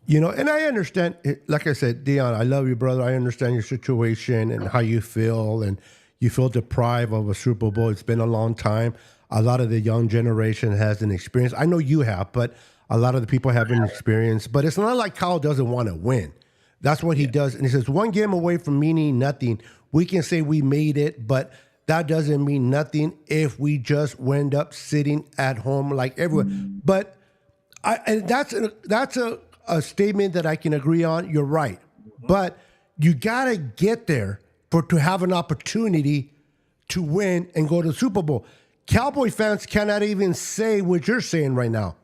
You know, and I understand, like I said, Dion, I love you, brother. I understand your situation and how you feel, and you feel deprived of a Super Bowl. It's been a long time. A lot of the young generation hasn't experienced. I know you have, but a lot of the people haven't experienced. But it's not like Kyle doesn't want to win. That's what he does. And he says, one game away from meaning nothing. We can say we made it, but that doesn't mean nothing if we just wind up sitting at home like everyone. But that's a statement that I can agree on. You're right. But you got to get there to have an opportunity to win and go to the Super Bowl. Cowboy fans cannot even say what you're saying right now.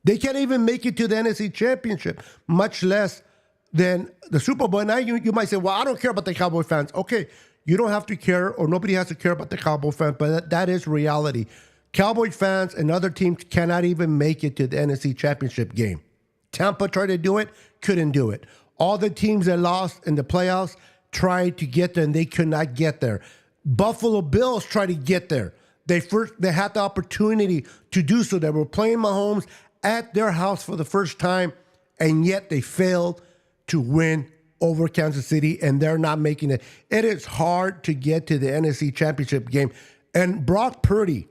They can't even make it to the NFC Championship, much less then the Super Bowl, now you might say, well, I don't care about the Cowboy fans. Okay, you don't have to care, or nobody has to care about the Cowboy fans, but that is reality. Cowboy fans and other teams cannot even make it to the NFC Championship game. Tampa tried to do it, couldn't do it. All the teams that lost in the playoffs tried to get there, and they could not get there. Buffalo Bills tried to get there. They had the opportunity to do so. They were playing Mahomes at their house for the first time, and yet they failed to win over Kansas City, and they're not making it. It is hard to get to the NFC Championship game. And Brock Purdy,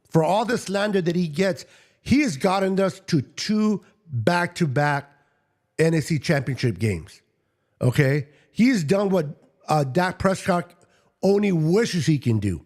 for all the slander that he gets, he has gotten us to 2 back-to-back NFC Championship games. Okay? He's done what Dak Prescott only wishes he can do.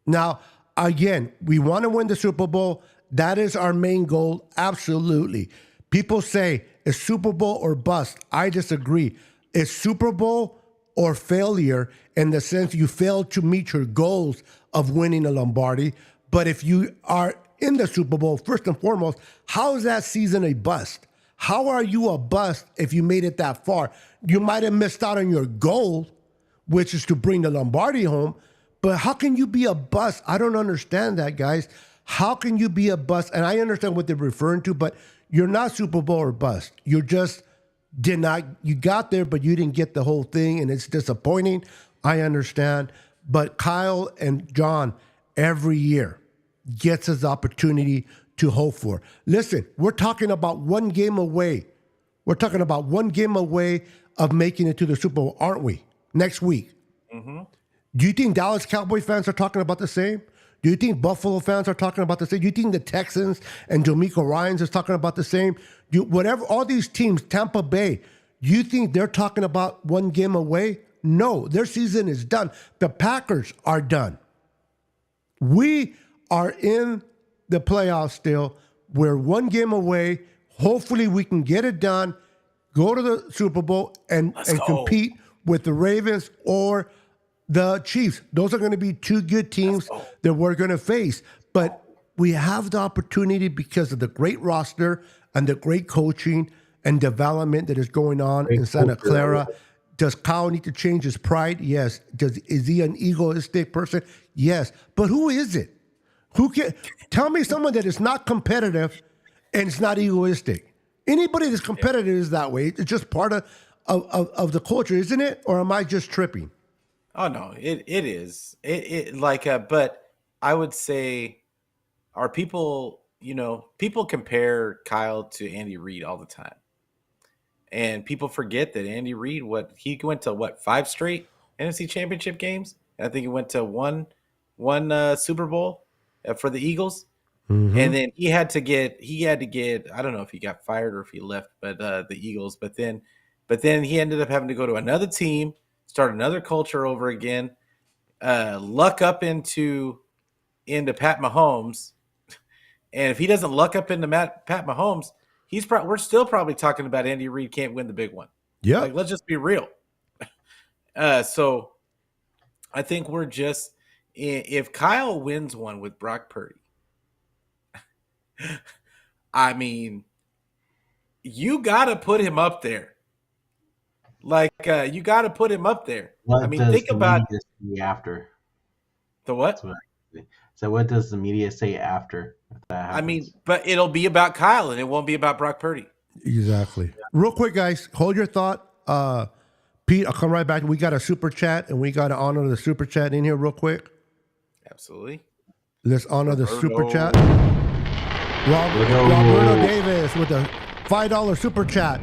Now, again, we want to win the Super Bowl. That is our main goal, absolutely. People say, it's Super Bowl or bust. I disagree. It's Super Bowl or failure in the sense you failed to meet your goals of winning a Lombardi. But if you are in the Super Bowl, first and foremost, how is that season a bust? How are you a bust if you made it that far? You might have missed out on your goal, which is to bring the Lombardi home, but how can you be a bust? I don't understand that, guys. How can you be a bust? And I understand what they're referring to, but you're not Super Bowl or bust. You just did not, you got there, but you didn't get the whole thing, and it's disappointing. I understand. But Kyle and John, every year, gets us opportunity to hope for. Listen, we're talking about one game away. We're talking about one game away of making it to the Super Bowl, aren't we? Next week. Mm-hmm. Do you think Dallas Cowboy fans are talking about the same? Do you think Buffalo fans are talking about the same? Do you think the Texans and D'Amico Ryans is talking about the same? Whatever, all these teams, Tampa Bay, do you think they're talking about one game away? No, their season is done. The Packers are done. We are in the playoffs still. We're one game away. Hopefully we can get it done, go to the Super Bowl, and compete with the Ravens or the Chiefs. Those are going to be 2 good teams that we're going to face. But we have the opportunity because of the great roster and the great coaching and development that is going on in Santa Clara. Does Kyle need to change his pride? Yes. Is he an egoistic person? Yes. But who is it? Who can tell me someone that is not competitive and it's not egoistic? Anybody that's competitive is that way. It's just part of the culture, isn't it? Or am I just tripping? Oh no, it is. But I would say, are people, people compare Kyle to Andy Reid all the time. And people forget that Andy Reid, he went to 5 straight NFC Championship games? I think he went to one Super Bowl for the Eagles. Mm-hmm. And then he had to get, I don't know if he got fired or if he left, but the Eagles, but then he ended up having to go to another team, start another culture over again, luck up into Pat Mahomes. And if he doesn't luck up into Pat Mahomes, we're still probably talking about Andy Reid can't win the big one. Yeah. Let's just be real. So I think we're just, if Kyle wins one with Brock Purdy, I mean, you got to put him up there. You got to put him up there. Think about after the what? So what does the media say after that happens? But it'll be about Kyle and it won't be about Brock Purdy. Exactly. Yeah. Real quick, guys, hold your thought. Pete, I'll come right back. We got a super chat, and we got to honor the super chat in here real quick. Absolutely. Let's honor the super chat. Roberto Davis with a $5 super chat.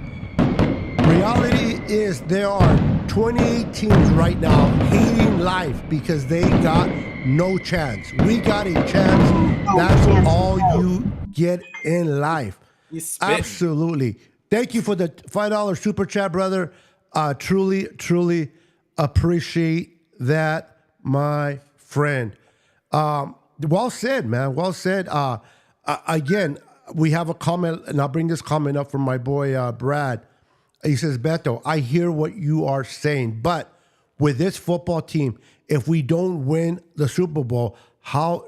Reality is there are 28 teams right now hating life because they got no chance. We got a chance. That's all you get in life. Absolutely. Thank you for the $5 super chat, brother. Truly, truly appreciate that, my friend. Well said, man. Well said. Again, we have a comment, and I'll bring this comment up from my boy, Brad. He says, Beto, I hear what you are saying, but with this football team, if we don't win the Super Bowl, how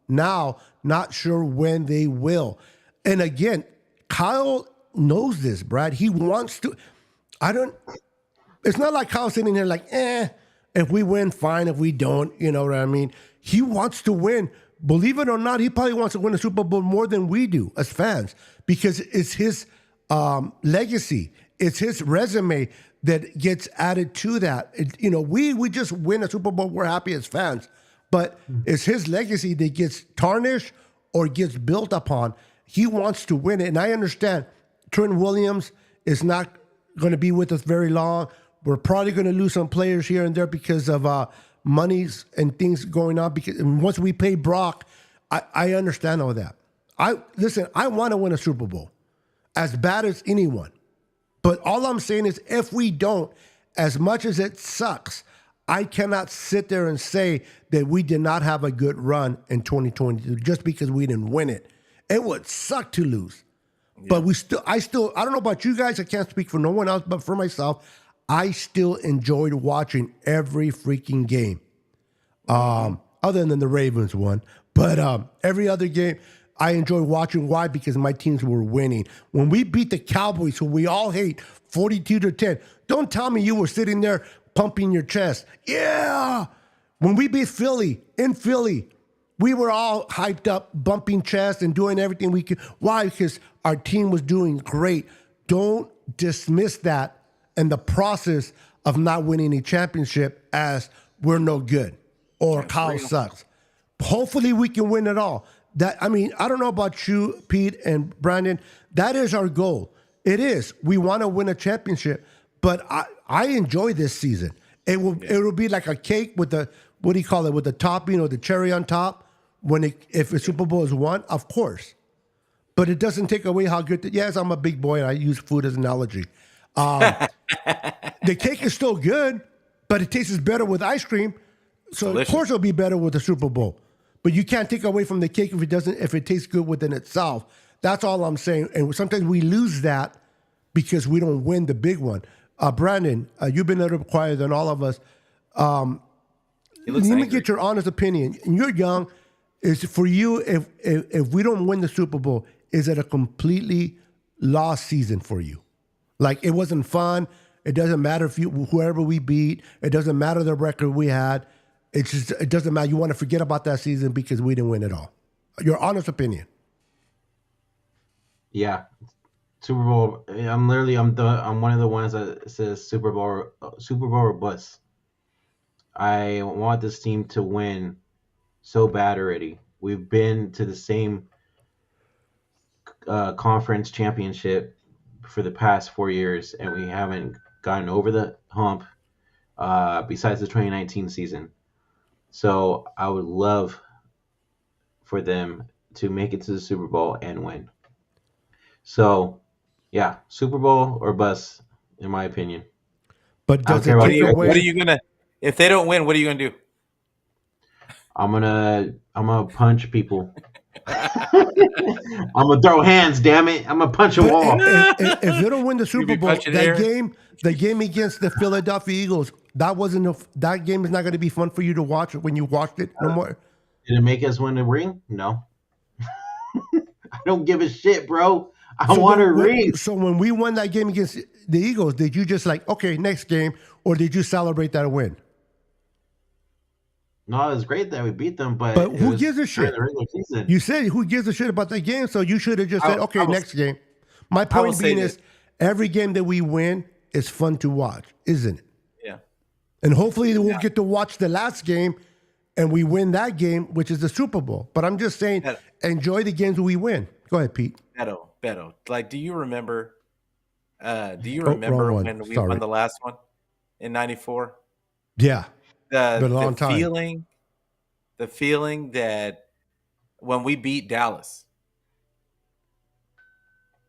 now, not sure when they will. And again, Kyle knows this, Brad. He wants to. I don't. It's not like Kyle sitting there like, if we win, fine. If we don't, you know what I mean? He wants to win. Believe it or not, he probably wants to win the Super Bowl more than we do as fans because it's his legacy. It's his resume that gets added to that. We just win a Super Bowl. We're happy as fans. But it's his legacy that gets tarnished or gets built upon. He wants to win it. And I understand Trent Williams is not going to be with us very long. We're probably going to lose some players here and there because of monies and things going on. Because once we pay Brock, I understand all that. I want to win a Super Bowl as bad as anyone. But all I'm saying is if we don't, as much as it sucks, I cannot sit there and say that we did not have a good run in 2022 just because we didn't win it. It would suck to lose. Yeah. But I don't know about you guys. I can't speak for no one else, but for myself, I still enjoyed watching every freaking game. Other than the Ravens one. But every other game, I enjoy watching. Why? Because my teams were winning. When we beat the Cowboys, who we all hate, 42-10, don't tell me you were sitting there pumping your chest. Yeah! When we beat Philly, in Philly, we were all hyped up, bumping chests and doing everything we could. Why? Because our team was doing great. Don't dismiss that and the process of not winning a championship as we're no good or Kyle sucks. Hopefully we can win it all. I don't know about you, Pete and Brandon. That is our goal. It is. We want to win a championship, but I enjoy this season. It will be like a cake with the, what do you call it, with the topping or the cherry on top if a Super Bowl is won, of course. But it doesn't take away how good. Yes, I'm a big boy and I use food as an analogy. The cake is still good, but it tastes better with ice cream. So delicious. Of course it'll be better with the Super Bowl. But you can't take away from the cake if it tastes good within itself. That's all I'm saying. And sometimes we lose that because we don't win the big one. Brandon, you've been a little quieter than all of us. Let me get your honest opinion. And you're young. Is for you, if we don't win the Super Bowl, is it a completely lost season for you? Like it wasn't fun. It doesn't matter whoever we beat. It doesn't matter the record we had. It doesn't matter. You want to forget about that season because we didn't win it all. Your honest opinion. Yeah, Super Bowl. I'm one of the ones that says Super Bowl or bust. I want this team to win so bad already. We've been to the same conference championship for the past 4 years, and we haven't gotten over the hump besides the 2019 season. So I would love for them to make it to the Super Bowl and win. So, yeah, Super Bowl or bust, in my opinion. But does it take away? What are you gonna? If they don't win, what are you gonna do? I'm gonna punch people. I'm gonna throw hands. Damn it! I'm gonna punch a wall. If they don't win the Super Bowl, the game against the Philadelphia Eagles, that game is not going to be fun for you to watch when you watched it no more. Did it make us win the ring? No. I don't give a shit, bro. I want a ring. So when we won that game against the Eagles, did you just like, okay, next game, or did you celebrate that win? No, it was great that we beat them, but who gives a shit? You said who gives a shit about that game, so you should have just said, okay, next game. My point being is, every game that we win is fun to watch, isn't it? Yeah. And hopefully we'll get to watch the last game and we win that game, which is the Super Bowl. But I'm just saying, enjoy the games we win. Go ahead, Pete. Beto. Like, do you remember when we won the last one in 94? Yeah. The feeling that when we beat Dallas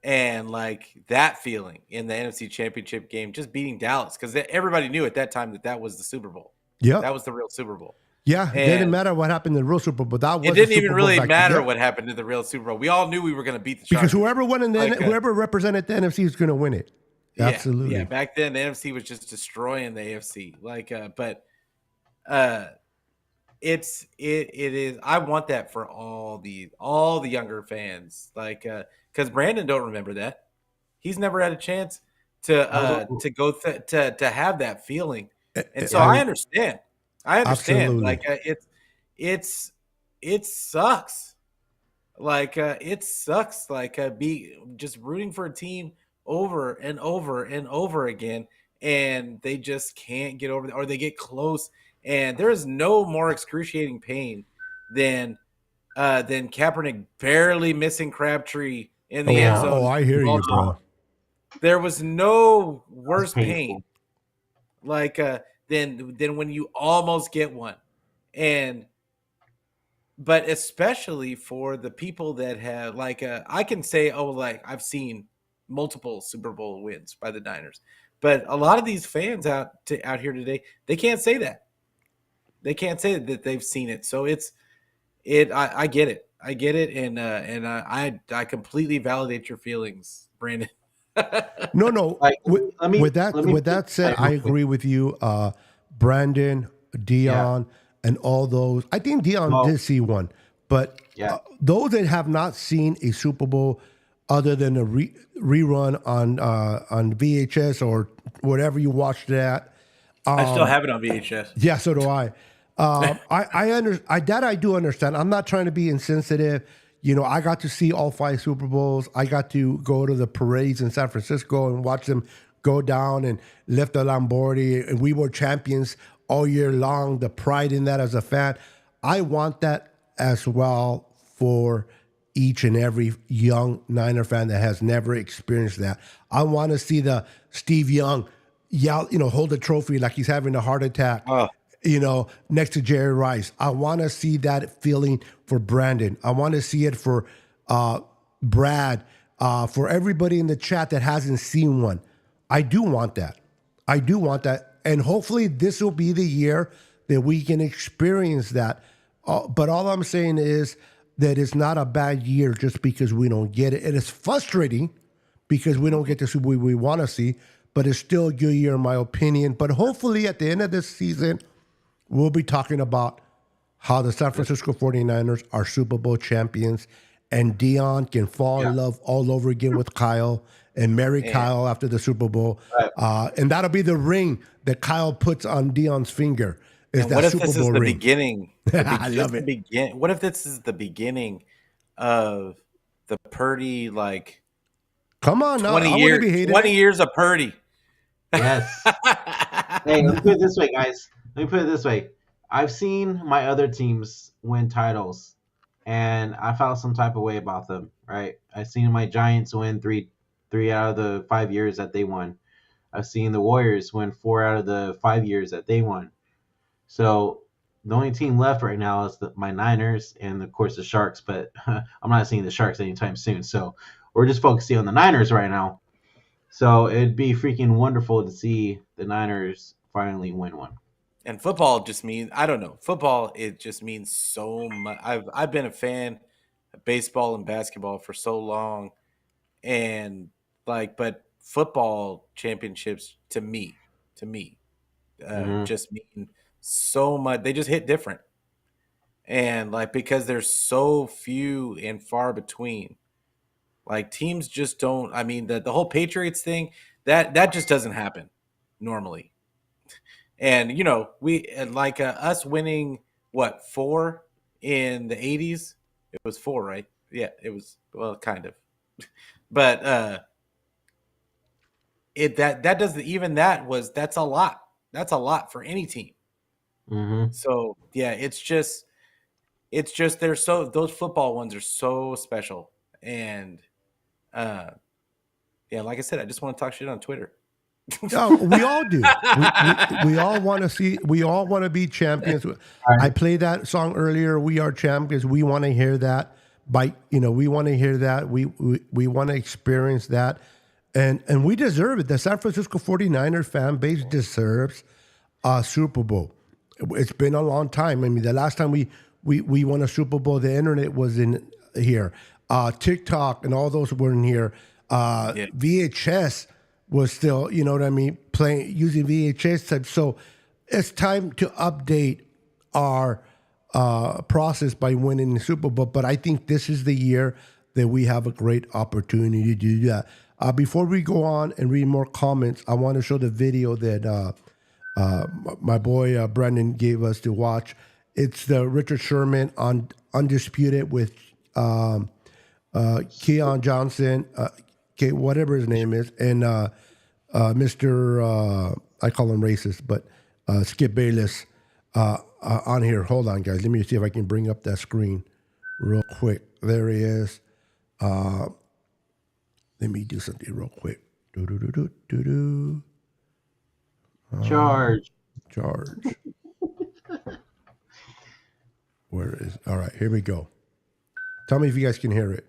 and like that feeling in the NFC Championship game, just beating Dallas, because everybody knew at that time that was the Super Bowl. Yeah, that was the real Super Bowl. Yeah, it didn't matter what happened in the real Super Bowl. It didn't even really matter what happened to the real Super Bowl. We all knew we were going to beat the Chargers. Because whoever represented the NFC is going to win it. Yeah, absolutely. Yeah, back then the NFC was just destroying the AFC. It is. I want that for all the younger fans, because Brandon don't remember that. He's never had a chance to go to have that feeling. And so I I understand. I understand. absolutely. Like it's it sucks. Like it sucks. Like be just rooting for a team over and over and over again, and they just can't get over, or they get close, and there is no more excruciating pain than Kaepernick barely missing Crabtree in the end Yeah, zone. I hear you, Baltimore. bro. There was no that's worse pain painful. like than when you almost get one, and but especially for the people that have like I can say, oh, like I've seen multiple Super Bowl wins by the Niners, but a lot of these fans out here today, they can't say that. They can't say that they've seen it. So I get it. I get it, and I completely validate your feelings, Brandon. No, no. Like, With, let me with put it that this said, way I real quick. agree with you, Brandon, Yeah. Dion, and all those. I think Dion Well, did see one, but yeah. those that have not seen a Super Bowl other than a rerun on VHS or whatever you watched it at. I still have it on VHS. Yeah, so do I. I do understand. I'm not trying to be insensitive. You know, I got to see all 5 Super Bowls. I got to go to the parades in San Francisco and watch them go down and lift the Lamborghini. And we were champions all year long. The pride in that as a fan. I want that as well for each and every young Niner fan that has never experienced that. I want to see the Steve Young yell, hold the trophy like he's having a heart attack, Oh, next to Jerry Rice. I want to see that feeling for Brandon. I want to see it for Brad, for everybody in the chat that hasn't seen one. I do want that. I do want that. And hopefully this will be the year that we can experience that. But all I'm saying is that it's not a bad year just because we don't get it. It is frustrating because we don't get to see what we want to see, but it's still a good year in my opinion. But hopefully at the end of this season, we'll be talking about how the San Francisco 49ers are Super Bowl champions and Dion can fall Yeah. in love all over again with Kyle and marry man. Kyle after the Super Bowl. Right. And that'll be the ring that Kyle puts on Dion's finger. Is And that what if Super this Bowl is the ring. beginning? I love it. What if this is the beginning of the Purdy, like Come on now. 20 I wouldn't years, be hating 20 it. years of Purdy? Yes. Hey, let me put it this way, guys. Let me put it this way. I've seen my other teams win titles, and I felt some type of way about them. Right? I've seen my Giants win three out of the 5 years that they won. I've seen the Warriors win 4 out of the 5 years that they won. So the only team left right now is my Niners and of course the Sharks. But I'm not seeing the Sharks anytime soon. So we're just focusing on the Niners right now. So it'd be freaking wonderful to see the Niners finally win one. And football just means, I don't know. Football, it just means so much. I've been a fan of baseball and basketball for so long, and but football championships to me, Mm-hmm. just mean so much. They just hit different, and because there's so few and far between. Like teams just don't. I mean, the whole Patriots thing, that just doesn't happen normally. And we us winning what, 4 in the 80s. It was 4, right? Yeah, it was, well, kind of. But it that doesn't, even that's a lot. That's a lot for any team. Mm-hmm. So yeah, it's just those football ones are so special. And yeah, like I said, I just want to talk shit on Twitter. No, we all do. We all want to see. We all want to be champions. All I right. played that song earlier. We are champions. We want to hear that. We want to hear that. We want to experience that, and we deserve it. The San Francisco 49er fan base deserves a Super Bowl. It's been a long time. I mean, the last time we won a Super Bowl, the internet was in here. TikTok and all those were in here. Yeah. VHS was still, you know what I mean, using VHS type. So it's time to update our process by winning the Super Bowl. But I think this is the year that we have a great opportunity to do that. Before we go on and read more comments, I want to show the video that my boy Brendan gave us to watch. It's the Richard Sherman on Undisputed with Keon Johnson, whatever his name is, and Mr. I call him racist, but Skip Bayless on here. Hold on, guys. Let me see if I can bring up that screen real quick. There he is. Let me do something real quick. Charge. Where is? All right, here we go. Tell me if you guys can hear it.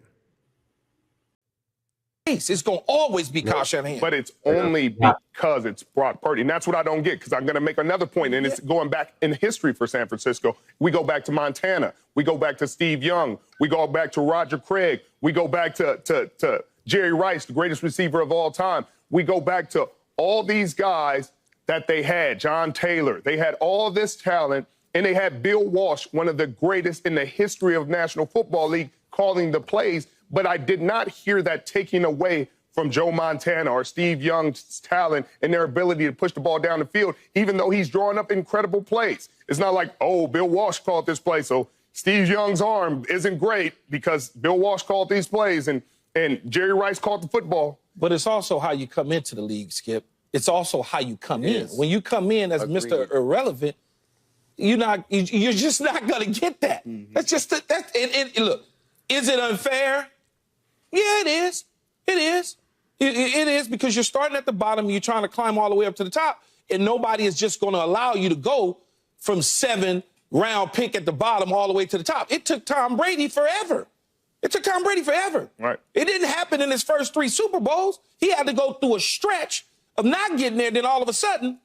It's going to always be Kyle Shanahan. But it's only because it's Brock Purdy. And that's what I don't get, because I'm going to make another point, and it's going back in history for San Francisco. We go back to Montana. We go back to Steve Young. We go back to Roger Craig. We go back to Jerry Rice, the greatest receiver of all time. We go back to all these guys that they had, John Taylor. They had all this talent, and they had Bill Walsh, one of the greatest in the history of National Football League, calling the plays. But I did not hear that taking away from Joe Montana or Steve Young's talent and their ability to push the ball down the field, even though he's drawing up incredible plays. It's not like, oh, Bill Walsh called this play, so Steve Young's arm isn't great because Bill Walsh called these plays and Jerry Rice called the football. But it's also how you come into the league, Skip. It's also how you come in. When you come in as Mr. Irrelevant, you're just not going to get that. That's just and look, is it unfair? Yeah, it is. It is. It is, because you're starting at the bottom, you're trying to climb all the way up to the top, and nobody is just going to allow you to go from 7th-round pick at the bottom all the way to the top. It took Tom Brady forever. Right. It didn't happen in his first 3 Super Bowls. He had to go through a stretch of not getting there. Then all of a sudden,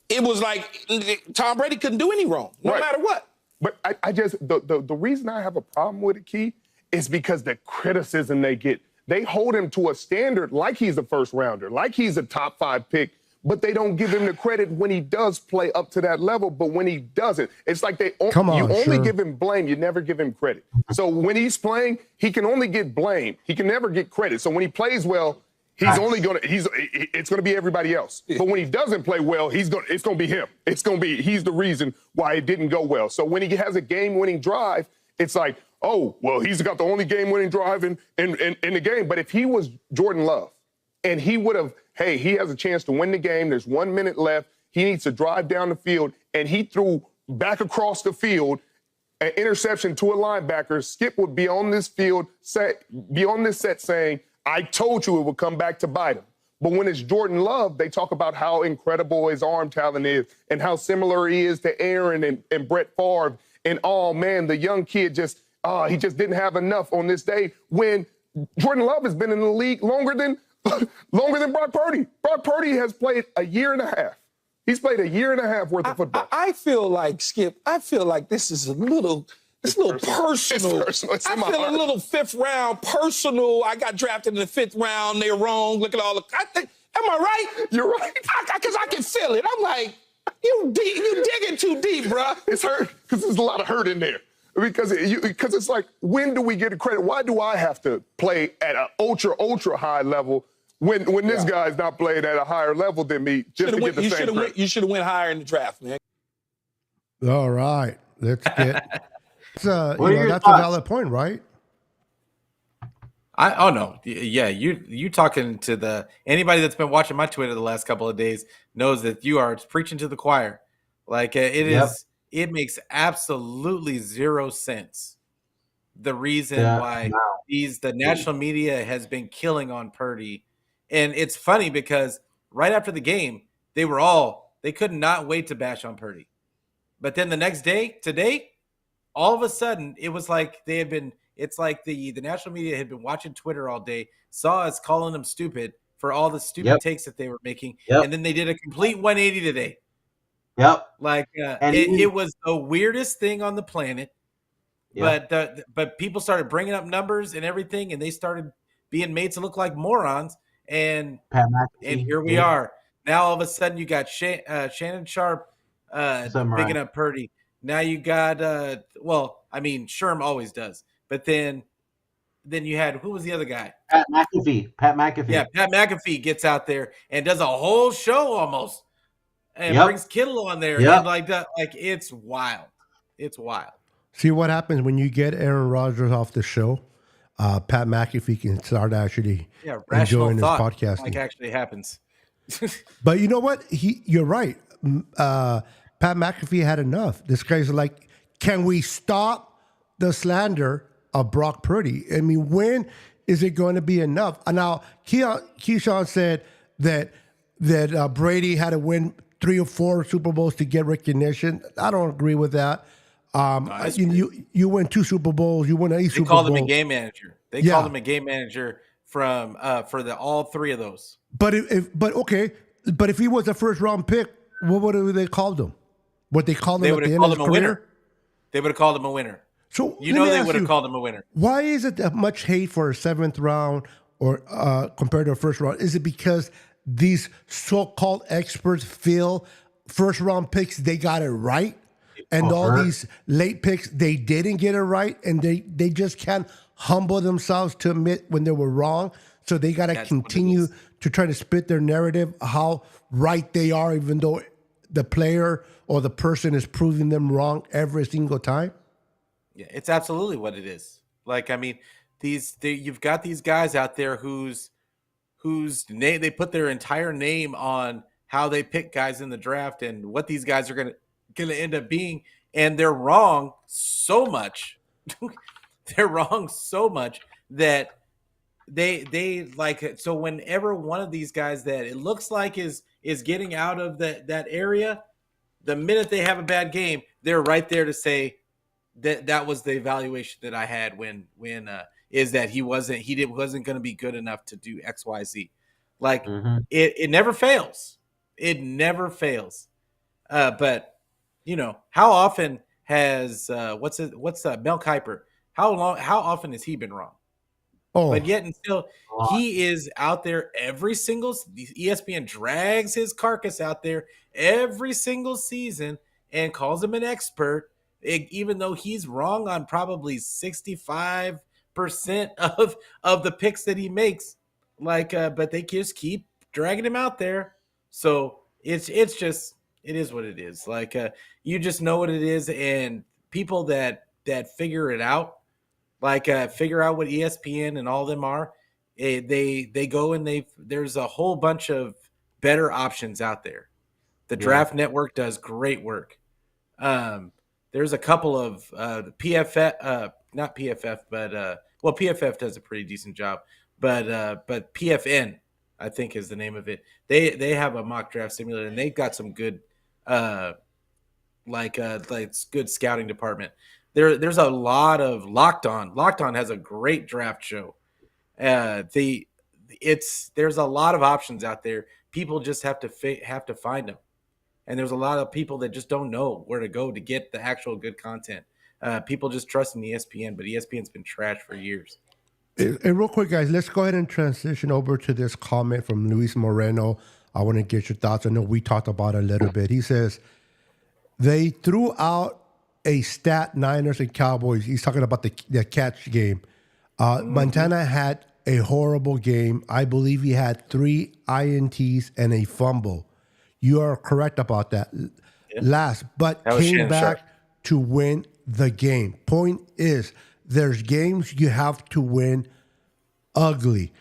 it was like Tom Brady couldn't do any wrong, no matter what. But I just, the reason I have a problem with it, Key, is because the criticism they get. They hold him to a standard like he's a first rounder, like he's a top 5 pick, but they don't give him the credit when he does play up to that level. But when he doesn't, it's like you only give him blame, you never give him credit. So when he's playing, he can only get blame. He can never get credit. So when he plays well, it's gonna be everybody else. But when he doesn't play well, it's gonna be him. He's the reason why it didn't go well. So when he has a game-winning drive, it's like, oh, well, he's got the only game-winning drive in the game. But if he was Jordan Love and he would have, hey, he has a chance to win the game, there's 1 minute left, he needs to drive down the field, and he threw back across the field an interception to a linebacker, Skip would be on this set saying, I told you it would come back to bite him. But when it's Jordan Love, they talk about how incredible his arm talent is and how similar he is to Aaron and Brett Favre. And, oh, man, the young kid he just didn't have enough on this day, when Jordan Love has been in the league longer than Brock Purdy. Brock Purdy has played a year and a half. He's played a year and a half worth of football. I feel like, Skip, this is a little personal. It's personal. I feel a little 5th round personal. I got drafted in the 5th round. They're wrong. Look at all the. Am I right? You're right. Because I can feel it. I'm like, you digging too deep, bro. It's hurt because there's a lot of hurt in there. Because it's like, when do we get the credit? Why do I have to play at an ultra high level when this guy's not playing at a higher level than me just to get the same credit? You should have went higher in the draft, man. All right, let's get. That's a valid point, right? You talking to anybody that's been watching my Twitter the last couple of days knows that you are preaching to the choir. Like it is. It makes absolutely 0 sense. The reason why the national media has been killing on Purdy. And it's funny because right after the game, they could not wait to bash on Purdy. But then the next day, today, all of a sudden, it was like it's like the national media had been watching Twitter all day, saw us calling them stupid for all the stupid takes that they were making. And then they did a complete 180 today. Yep. Like it was the weirdest thing on the planet. But people started bringing up numbers and everything, and they started being made to look like morons. And here we are. Now all of a sudden you got Shannon Sharp picking up Purdy. Now you got Sherm always does. But then then you had, who was the other guy? Pat McAfee. Yeah, Pat McAfee gets out there and does a whole show almost, and Yep. brings Kittle on there, Yep. and like that, like it's wild. It's wild. See what happens when you get Aaron Rodgers off the show. Pat McAfee can start actually Rational enjoying his thought, podcasting. like actually happens. But you know what? You're right. Pat McAfee had enough. This guy's like, can we stop the slander of Brock Purdy? I mean, when is it going to be enough? And now, Keyshawn said that Brady had to win 3 or 4 Super Bowls to get recognition. I don't agree with that. You win 2 Super Bowls. You win a Super Bowl. They called him a game manager. They called him a game manager from for all 3 of those. But if he was a first round pick, what would they called him? What they called him? They would have called him a winner. They would have called him a winner. So they would have called him a winner. Why is it that much hate for a 7th round or compared to a first round? Is it because these so-called experts feel first round picks they got it right, and all these late picks they didn't get it right, and they just can't humble themselves to admit when they were wrong? So they got to continue to try to spit their narrative how right they are, even though the player or the person is proving them wrong every single time. Yeah, it's absolutely what it is. Like, I mean, you've got these guys out there whose name they put their entire name on how they pick guys in the draft and what these guys are gonna end up being, and they're wrong so much. They're wrong so much that they like, so whenever one of these guys that it looks like is getting out of that area, the minute they have a bad game, they're right there to say that was the evaluation that I had when is that he wasn't going to be good enough to do XYZ. Like it never fails. It never fails. But you know, how often has what's Mel Kiper? How often has he been wrong? But yet and still, he is out there every single. ESPN drags his carcass out there every single season and calls him an expert, even though he's wrong on probably 65% of the picks that he makes. Like, but they just keep dragging him out there. So it's just, it is what it is. Like, you just know what it is, and people that figure it out. Like, figure out what ESPN and all of them are. They go and there's a whole bunch of better options out there. The Draft Network does great work. There's a couple of PFF, not PFF, but PFF does a pretty decent job. But PFN, I think, is the name of it. They have a mock draft simulator, and they've got some good, good scouting department. There's a lot of Locked On. Locked On has a great draft show. There's a lot of options out there. People just have to find them, and there's a lot of people that just don't know where to go to get the actual good content. People just trust in ESPN, but ESPN's been trashed for years. And real quick, guys, let's go ahead and transition over to this comment from Luis Moreno. I want to get your thoughts. I know we talked about it a little bit. He says they threw out a stat, Niners and Cowboys. He's talking about the catch game. Montana had a horrible game. I believe he had 3 INTs and a fumble. You are correct about that. Last, but came back to win the game. Point is, there's games you have to win ugly.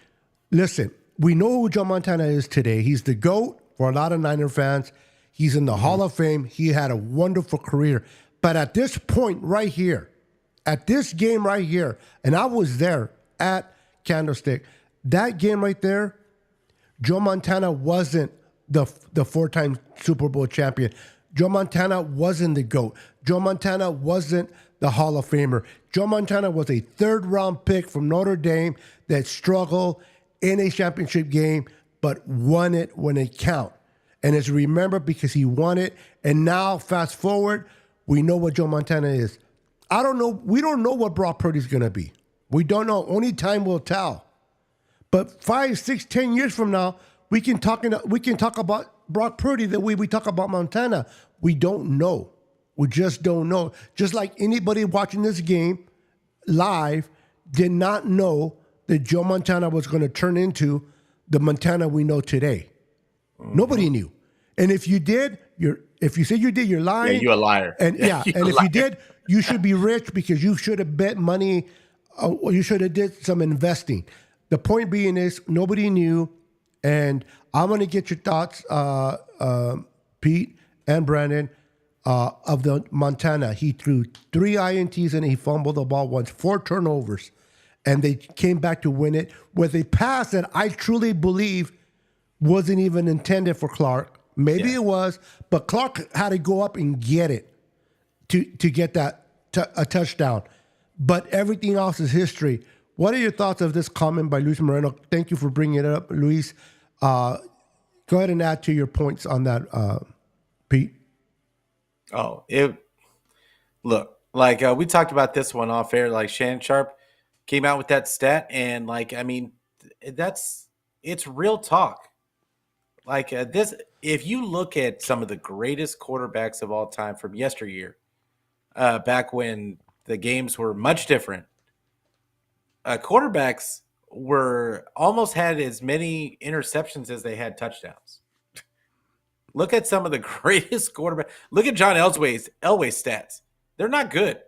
Listen, we know who Joe Montana is today. He's the GOAT for a lot of Niner fans. He's in the Hall of Fame. He had a wonderful career. But at this point right here, at this game right here, and I was there at Candlestick, that game right there, Joe Montana wasn't the 4-time Super Bowl champion. Joe Montana wasn't the GOAT. Joe Montana wasn't the Hall of Famer. Joe Montana was a 3rd-round pick from Notre Dame that struggled in a championship game but won it when it counted. And it's remembered because he won it. And now, fast forward, we know what Joe Montana is. I don't know. We don't know what Brock Purdy's going to be. We don't know. Only time will tell. But 5, 6, 10 years from now, we can talk about Brock Purdy the way we talk about Montana. We don't know. We just don't know. Just like anybody watching this game live did not know that Joe Montana was going to turn into the Montana we know today. Nobody knew. And if you did, if you said you did, you're lying. Yeah, you're a liar. And Yeah, and you're a if liar. you did, you should be rich because you should have bet money. Or you should have did some investing. The point being is nobody knew, and I'm going to get your thoughts, Pete and Brandon, of the Montana. He threw 3 INTs and he fumbled the ball once, 4 turnovers, and they came back to win it with a pass that I truly believe wasn't even intended for Clark. Maybe it was, but Clark had to go up and get it to get that a touchdown. But everything else is history. What are your thoughts of this comment by Luis Moreno? Thank you for bringing it up, Luis. Go ahead and add to your points on that, Pete. Oh, look, like we talked about this one off air. Like Shannon Sharp came out with that stat, and like I mean, it's real talk. Like this, if you look at some of the greatest quarterbacks of all time from yesteryear, back when the games were much different, quarterbacks were almost had as many interceptions as they had touchdowns. Look at some of the greatest quarterbacks. Look at John Elway's stats. They're not good,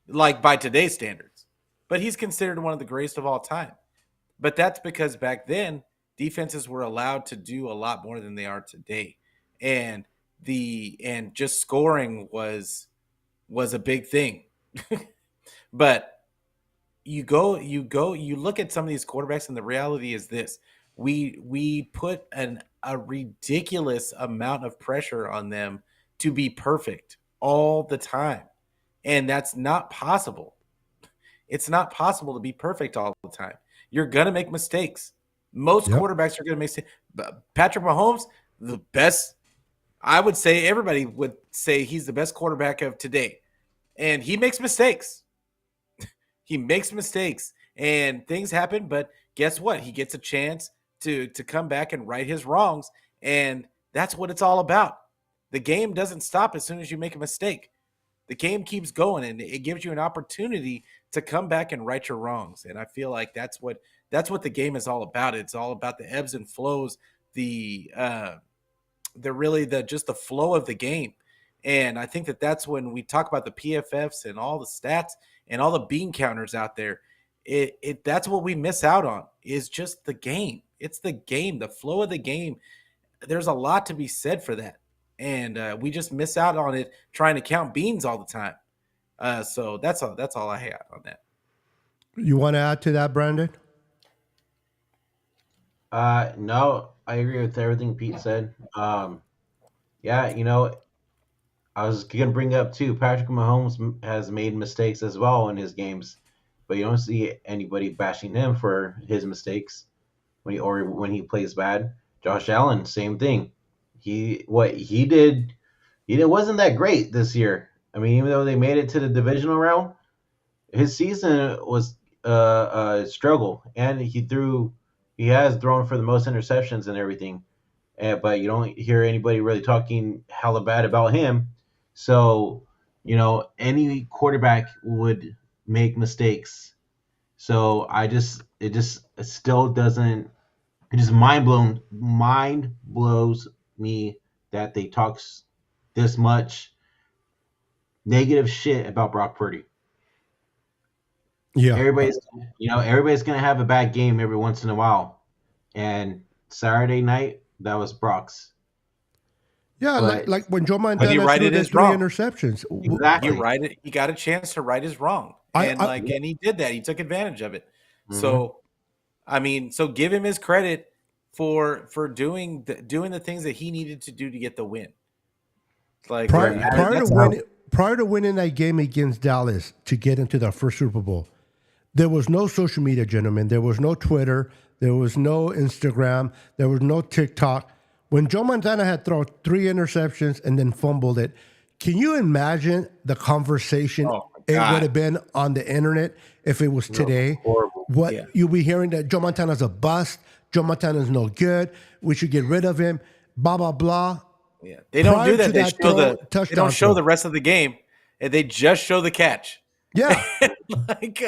like by today's standards, but he's considered one of the greatest of all time. But that's because back then defenses were allowed to do a lot more than they are today, and just scoring was a big thing. But you look at some of these quarterbacks, and the reality is this: we put a ridiculous amount of pressure on them to be perfect all the time, and that's not possible. It's not possible to be perfect all the time. You're gonna make mistakes. Most quarterbacks are gonna make mistakes. Patrick Mahomes, the best. I would say everybody would say he's the best quarterback of today, and he makes mistakes. He makes mistakes, and things happen. But guess what? He gets a chance to come back and right his wrongs, and that's what it's all about. The game doesn't stop as soon as you make a mistake. The game keeps going, and it gives you an opportunity to come back and right your wrongs. And I feel like that's what the game is all about. It's all about the ebbs and flows, the flow of the game. And I think that's when we talk about the PFFs and all the stats and all the bean counters out there. That's what we miss out on, is just the game. It's the game, the flow of the game. There's a lot to be said for that. And we just miss out on it trying to count beans all the time. So that's all I had on that. You want to add to that, Brandon? No, I agree with everything Pete said. Yeah, I was going to bring up too, Patrick Mahomes has made mistakes as well in his games, but you don't see anybody bashing him for his mistakes when he plays bad. Josh Allen, same thing. What he did wasn't that great this year. I mean, even though they made it to the divisional round, his season was a struggle, and he has thrown for the most interceptions and everything. But you don't hear anybody really talking hella bad about him. So, any quarterback would make mistakes. So it just mind blows me that they talk this much negative shit about Brock Purdy. Yeah. Everybody's going to have a bad game every once in a while. And Saturday night, that was Brock's. Yeah, But- like when Joe he Montana threw righted the his 3 wrong. interceptions. Exactly. He got a chance to right his wrong, and he did that. He took advantage of it. Mhm. So, I mean, give him his credit for doing the things that he needed to do to get the win. Like Prior to winning that game against Dallas to get into the first Super Bowl, there was no social media, gentlemen. There was no Twitter. There was no Instagram. There was no TikTok. When Joe Montana had thrown 3 interceptions and then fumbled it, can you imagine the conversation it would have been on the internet if it was today? Horrible. You'll be hearing that Joe Montana's a bust. Joe Montana's no good. We should get rid of him. Blah, blah, blah. Yeah, they don't do that. They they don't show the rest of the game, and they just show the catch. Yeah. like,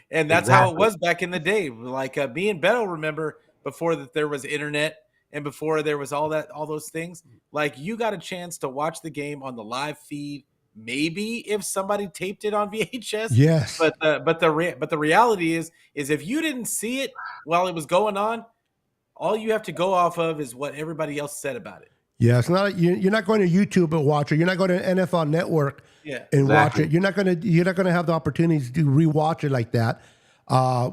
and that's how it was back in the day. Like me and Beto remember before that there was internet and before there was all those things. Like you got a chance to watch the game on the live feed. Maybe if somebody taped it on VHS. Yes. But the reality is if you didn't see it while it was going on, all you have to go off of is what everybody else said about it. Yeah, it's not you're not going to YouTube and watch it. You're not going to NFL Network and watch it. You're not gonna have the opportunity to rewatch it like that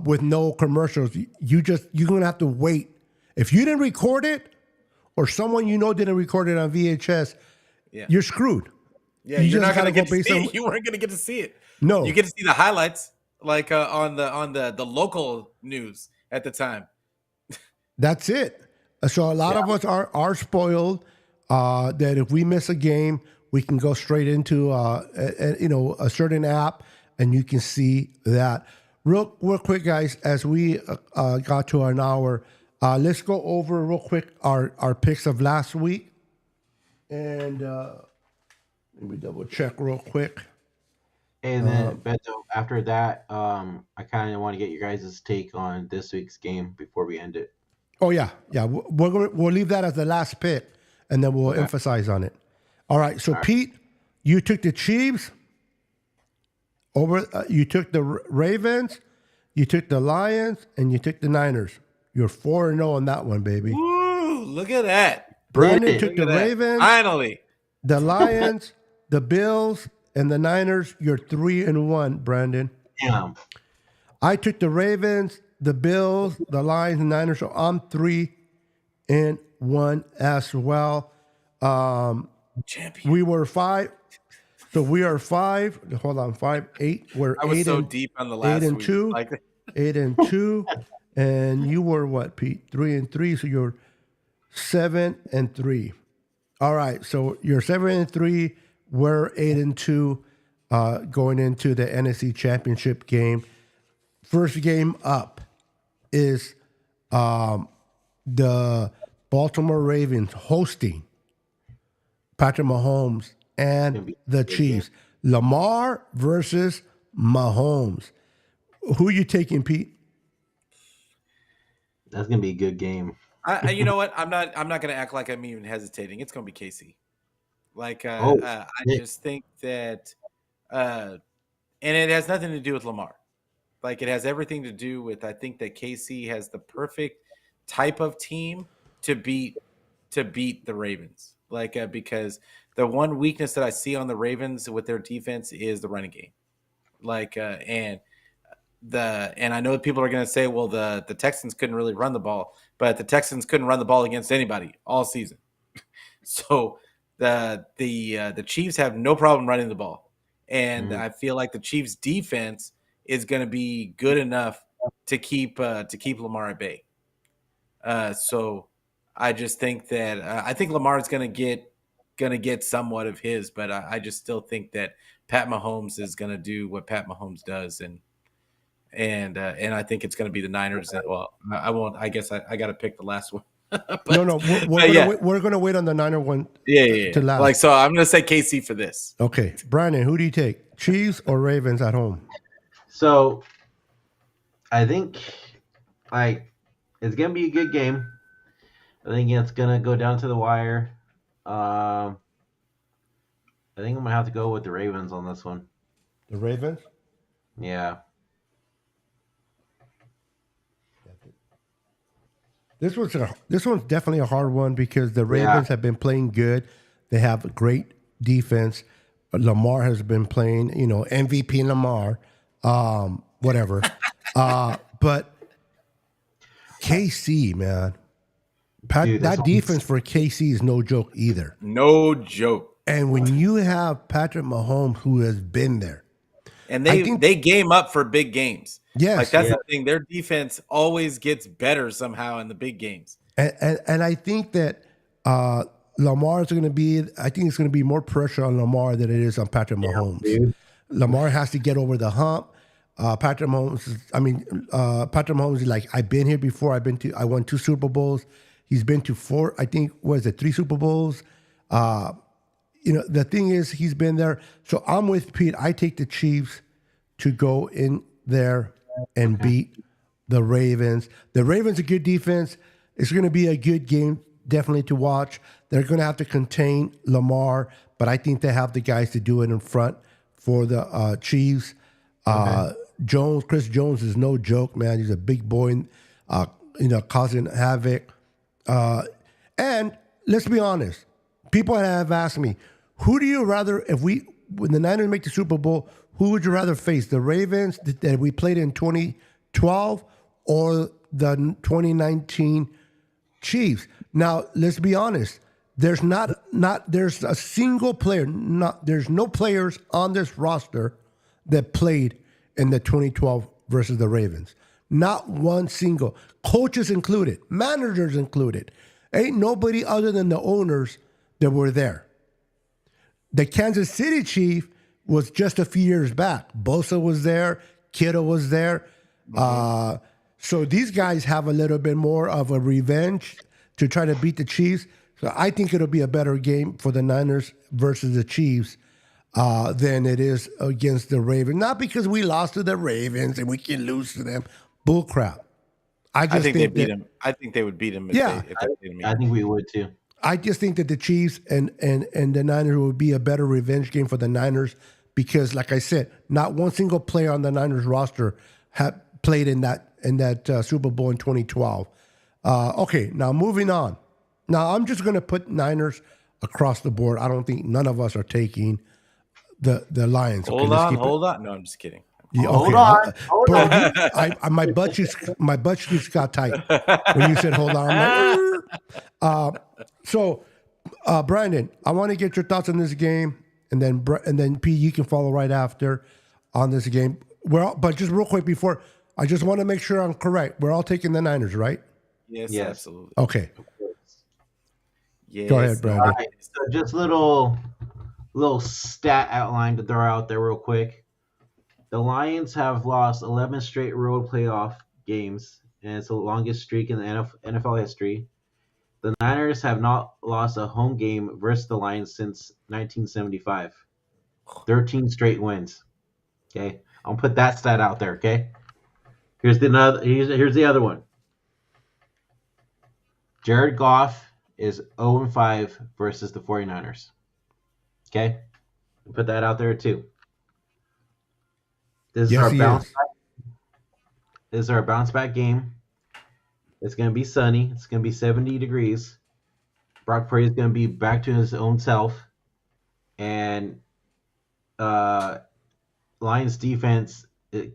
with no commercials. You're gonna have to wait. If you didn't record it, or someone you know didn't record it on VHS, you're screwed. Yeah, you're not gonna get to see it. You weren't gonna get to see it. No, you get to see the highlights, like on the local news at the time. That's it. So a lot of us are spoiled. That if we miss a game, we can go straight into a certain app, and you can see that. Real quick, guys, as we got to an hour, let's go over real quick our picks of last week, and let me double check real quick. And then Beto, after that, I kind of want to get your guys' take on this week's game before we end it. Oh yeah. We'll leave that as the last pick, and then we'll emphasize on it. All right. So Pete, you took the Chiefs over. You took the Ravens, you took the Lions, and you took the Niners. You're 4-0 on that one, baby. Woo! Look at that. Brandon took the Ravens, finally, the Lions, the Bills, and the Niners. You're 3-1, Brandon. Damn. I took the Ravens, the Bills, the Lions, and Niners. So I'm 3-1 as well. Champion. We were 5. So we are 5. Hold on, 5, 8. We're I was 8 so and deep on the last 8 and week. 2. Like, 8 and 2. And you were what, Pete? 3 and 3. So you're 7 and 3. All right. So you're 7 and 3. We're 8 and 2 going into the NFC Championship game. First game up is the Baltimore Ravens hosting Patrick Mahomes and the Chiefs. Lamar versus Mahomes. Who you taking, Pete? That's gonna be a good game. you know what? I'm not going to act like I'm even hesitating. It's going to be KC. Like I just think that, and it has nothing to do with Lamar. Like it has everything to do with, I think that KC has the perfect type of team to beat the Ravens. Like because the one weakness that I see on the Ravens with their defense is the running game. Like and I know people are going to say, well, the Texans couldn't really run the ball, but the Texans couldn't run the ball against anybody all season. So the Chiefs have no problem running the ball, and I feel like the Chiefs' defense is going to be good enough to keep Lamar at bay. So I just think that I think Lamar is going to get somewhat of his, but I just still think that Pat Mahomes is going to do what Pat Mahomes does, and I think it's going to be the Niners. Well, I won't. I guess I got to pick the last one. But, we're going to wait on the Niner one. To last. Like so, I'm going to say KC for this. Okay, Brandon, who do you take? Chiefs or Ravens at home? So, I think it's gonna be a good game. I think it's gonna go down to the wire. I think I'm gonna have to go with the Ravens on this one. The Ravens? Yeah. This one's definitely a hard one because the Ravens have been playing good. They have a great defense. Lamar has been playing, MVP Lamar, whatever. But KC, man, that defense for KC is no joke either. No joke. And when you have Patrick Mahomes, who has been there, and they game up for big games. Yes, like that's the thing. Their defense always gets better somehow in the big games. And I think that Lamar is going to be. I think it's going to be more pressure on Lamar than it is on Patrick Mahomes. Dude. Lamar has to get over the hump. Patrick Mahomes is like, I've been here before. I won 2 Super Bowls. He's been to 4. I think 3 Super Bowls. The thing is, he's been there. So I'm with Pete. I take the Chiefs to go in there and beat the Ravens. The Ravens a good defense. It's going to be a good game, definitely to watch. They're going to have to contain Lamar, but I think they have the guys to do it in front for the Chiefs. Chris Jones is no joke, man. He's a big boy, causing havoc. And let's be honest. People have asked me, who do you rather, when the Niners make the Super Bowl, who would you rather face? The Ravens that we played in 2012 or the 2019 Chiefs? Now, let's be honest. There's there's a single player, there's no players on this roster that played in the 2012 versus the Ravens. Not one single. Coaches included, managers included. Ain't nobody other than the owners that were there. The Kansas City Chief was just a few years back. Bosa was there. Kittle was there. So these guys have a little bit more of a revenge to try to beat the Chiefs. So I think it'll be a better game for the Niners versus the Chiefs than it is against the Ravens. Not because we lost to the Ravens and we can lose to them. Bull crap. I think they beat them. I think they would beat them. If they beat them. I think we would too. I just think that the Chiefs and the Niners would be a better revenge game for the Niners because, like I said, not one single player on the Niners roster had played in that Super Bowl in 2012. Okay, now moving on. Now I'm just going to put Niners across the board. I don't think none of us are taking the Lions. Okay, hold on. No, I'm just kidding. Yeah, okay. Hold on. My butt cheeks got tight when you said hold on. I'm like, so, Brandon, I want to get your thoughts on this game, and then P, you can follow right after on this game. But just real quick before, I just want to make sure I'm correct. We're all taking the Niners, right? Yes. Absolutely. Okay. Yes. Go ahead, Brandon. All right, so just little stat outline to throw out there real quick. The Lions have lost 11 straight road playoff games, and it's the longest streak in the NFL history. The Niners have not lost a home game versus the Lions since 1975. 13 straight wins. Okay, I'll put that stat out there. Okay, here's the other one. Jared Goff is 0-5 versus the 49ers. Okay, I'll put that out there too. This is our bounce back game. It's going to be sunny. It's going to be 70 degrees. Brock Purdy is going to be back to his own self. And Lions defense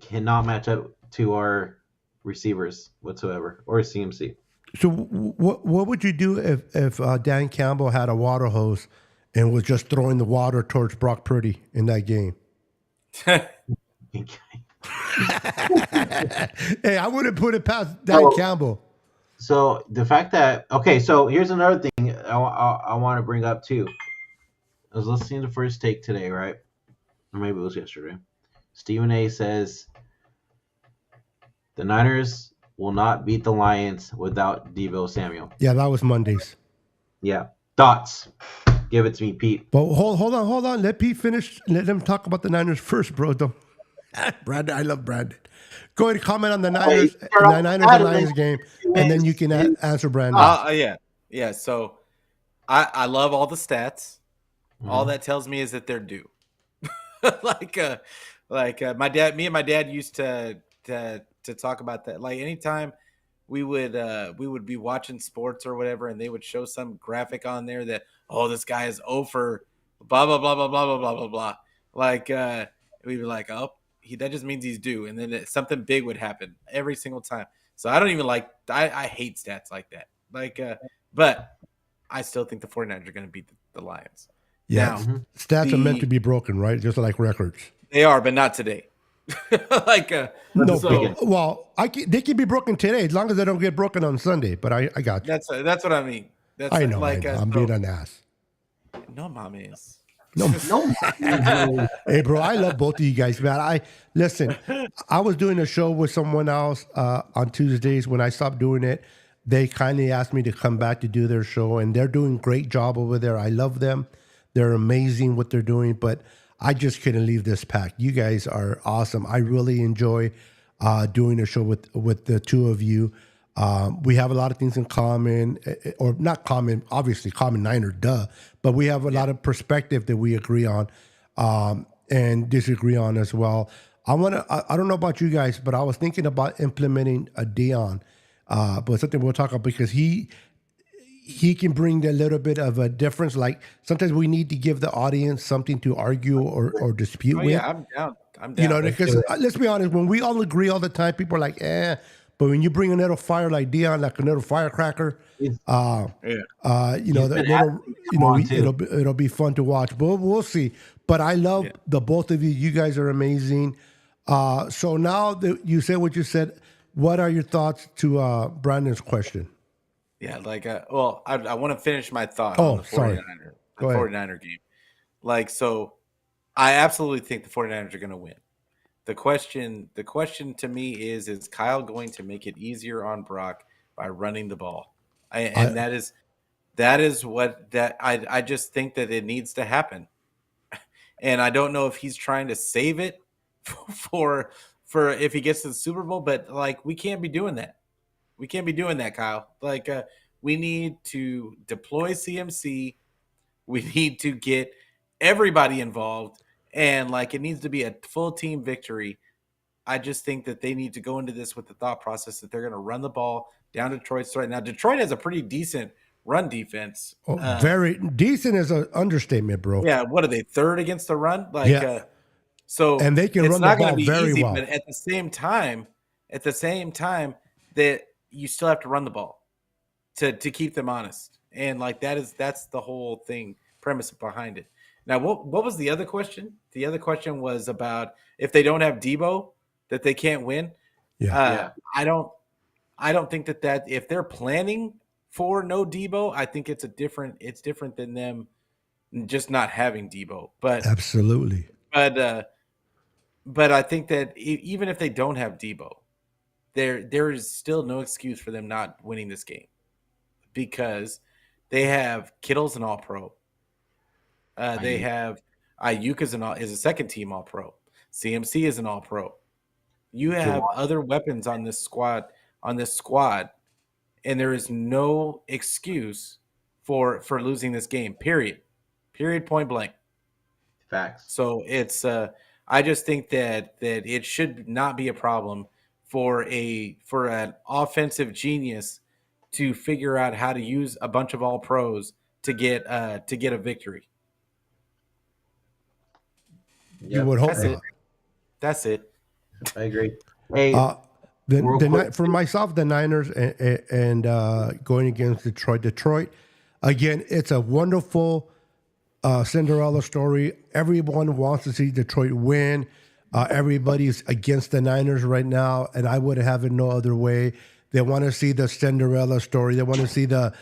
cannot match up to our receivers whatsoever or CMC. So what would you do if Dan Campbell had a water hose and was just throwing the water towards Brock Purdy in that game? Hey, I wouldn't put it past Dan Campbell. So the fact that so here's another thing I want to bring up too. I was listening to First Take today, right? Or maybe it was yesterday. Stephen A says the Niners will not beat the Lions without Deebo Samuel. Yeah, that was Mondays. Yeah. Thoughts? Give it to me, Pete. But hold on. Let Pete finish. Let them talk about the Niners first, bro. Brandon, I love Brandon. Go ahead and comment on the Niners, and Lions game, and then you can answer Brandon. Yeah. So I love all the stats. Mm-hmm. All that tells me is that they're due. My dad, me and my dad used to talk about that. Like anytime we would be watching sports or whatever, and they would show some graphic on there that this guy is 0 for blah blah blah blah blah blah blah blah blah. Like we'd be like, that just means he's due, and then something big would happen every single time. So I don't even I hate stats like that. But I still think the 49ers are going to beat the Lions. Yeah, now, stats are meant to be broken, right? Just like records. They are, but not today. They can be broken today as long as they don't get broken on Sunday. But I got you. That's what I mean. I know. I'm being an ass. No, mom is. No. Hey, bro, I love both of you guys, man. Listen. I was doing a show with someone else on Tuesdays. When I stopped doing it, they kindly asked me to come back to do their show, and they're doing a great job over there. I love them. They're amazing what they're doing, but I just couldn't leave this pack. You guys are awesome. I really enjoy doing a show with the two of you. We have a lot of things in common, or not common, obviously common Niner, duh. But we have a lot of perspective that we agree on and disagree on as well. I don't know about you guys, but I was thinking about implementing a Dion, but something we'll talk about because he can bring a little bit of a difference. Like sometimes we need to give the audience something to argue or dispute with. Yeah, I'm down. I'm down. Because let's be honest, when we all agree all the time, people are like, but when you bring a little fire like Dion, like a little firecracker, it'll be fun to watch. But we'll see. But I love the both of you. You guys are amazing. So now that you said what you said, what are your thoughts to Brandon's question? Yeah, I want to finish my thought on the 49er game. So I absolutely think the 49ers are going to win. The question to me is Kyle going to make it easier on Brock by running the ball? I just think that it needs to happen. And I don't know if he's trying to save it for if he gets to the Super Bowl, but we can't be doing that. We can't be doing that, Kyle. We need to deploy CMC. We need to get everybody involved, and it needs to be a full team victory. I just think that they need to go into this with the thought process that they're going to run the ball down Detroit's throat. Now, Detroit has a pretty decent run defense. Very decent is an understatement, bro. Yeah, what are they, third against the run? So and they can run the ball very well. But at the same time, that you still have to run the ball to keep them honest. And that's the whole thing, premise behind it. Now, what was the other question? The other question was about if they don't have Debo, that they can't win. I don't think that if they're planning for no Debo, I think it's different than them just not having Debo. But absolutely. But I think that even if they don't have Debo, there is still no excuse for them not winning this game because they have Kittle's an All-Pro. They have Ayuk is a second team All-Pro. CMC is an All-Pro. You have other weapons on this squad, and there is no excuse for losing this game. Period. Point blank. Facts. So it's I just think that it should not be a problem for an offensive genius to figure out how to use a bunch of all pros to get a victory. Yep. You would hope That's it. I agree. Hey, for myself, the Niners and going against Detroit. Again, it's a wonderful Cinderella story. Everyone wants to see Detroit win. Everybody's against the Niners right now, and I would have it no other way. They want to see the Cinderella story. They want to see the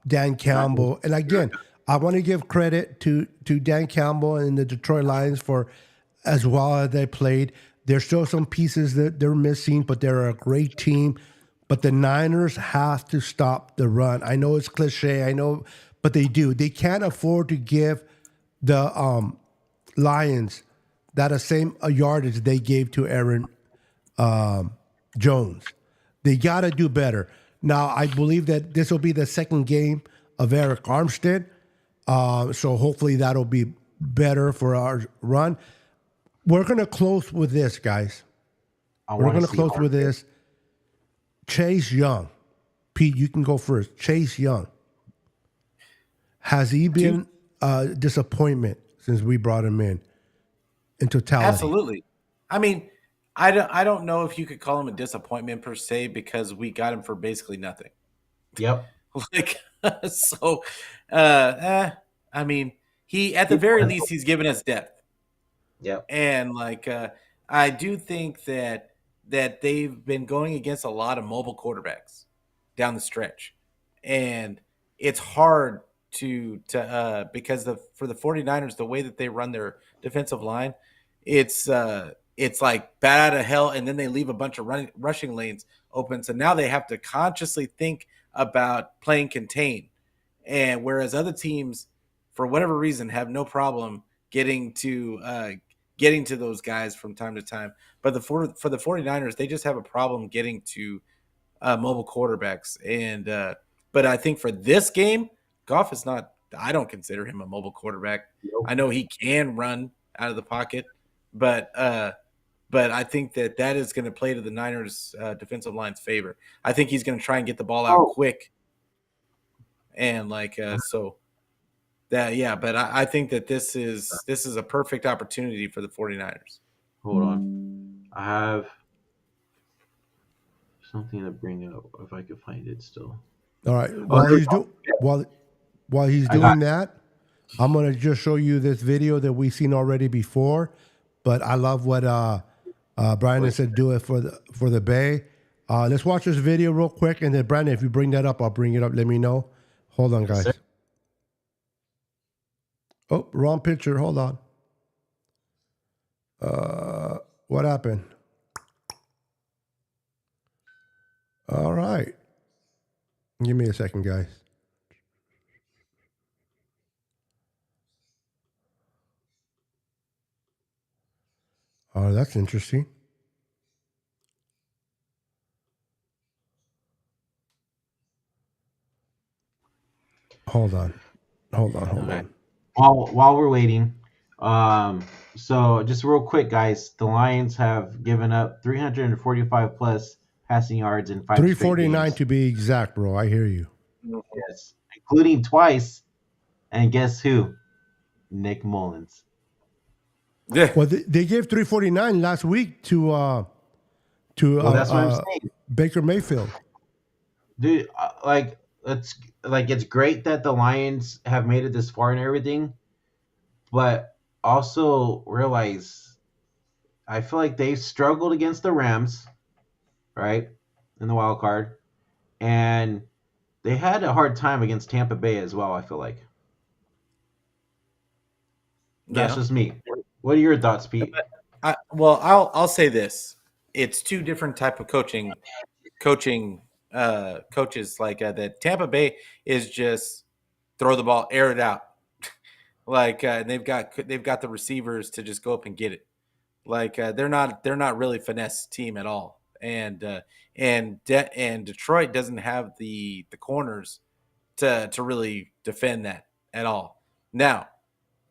Dan Campbell. And again, I want to give credit to Dan Campbell and the Detroit Lions for as well as they played. There's still some pieces that they're missing, but they're a great team. But the Niners have to stop the run. I know it's cliche. I know, but they do. They can't afford to give the Lions that same yardage they gave to Aaron Jones. They got to do better. Now, I believe that this will be the second game of Eric Armstead. So hopefully that'll be better for our run. We're going to close with this, guys. We're going to close with this. Chase Young. Pete, you can go first. Chase Young. Has he been a disappointment since we brought him in totality? Absolutely. I mean, I don't know if you could call him a disappointment per se because we got him for basically nothing. Yep. I mean, he at the very least he's given us depth. Yep. And I do think that they've been going against a lot of mobile quarterbacks down the stretch, and it's hard to because for the 49ers, the way that they run their defensive line, it's like bat out of hell, and then they leave a bunch of rushing lanes open. So now they have to consciously think about playing contain, and whereas other teams, for whatever reason, have no problem getting to those guys from time to time. But for the 49ers, they just have a problem getting to mobile quarterbacks. And but I think for this game, Goff is not. I don't consider him a mobile quarterback. Nope. I know he can run out of the pocket, but I think that is going to play to the Niners' defensive line's favor. I think he's going to try and get the ball out quick, and so that But I think that this is a perfect opportunity for the 49ers. Hold on, I have something to bring up if I could find it still. All right. While he's doing that, I'm gonna just show you this video that we've seen already before, but I love what Brandon said. Do it for the Bay. Let's watch this video real quick, and then Brandon, if you bring that up, I'll bring it up. Let me know. Hold on, guys. Oh, wrong picture. Hold on. What happened? All right. Give me a second, guys. Oh, that's interesting. Hold on. While we're waiting, so just real quick, guys, the Lions have given up 345 plus passing yards in 5 349 to be exact, bro. I hear you. Yes, including twice. And guess who? Nick Mullins. Yeah. Well, they gave 349 last week to That's what I'm saying. Baker Mayfield. Dude, it's great that the Lions have made it this far and everything, but also realize I feel like they struggled against the Rams, right, in the wild card, and they had a hard time against Tampa Bay as well. I feel like that's just me. What are your thoughts, Pete? I'll say this: it's two different type of coaching coaches. Like that Tampa Bay is just throw the ball, air it out. And they've got the receivers to just go up and get it. They're not really finesse team at all. And Detroit doesn't have the corners to really defend that at all. Now,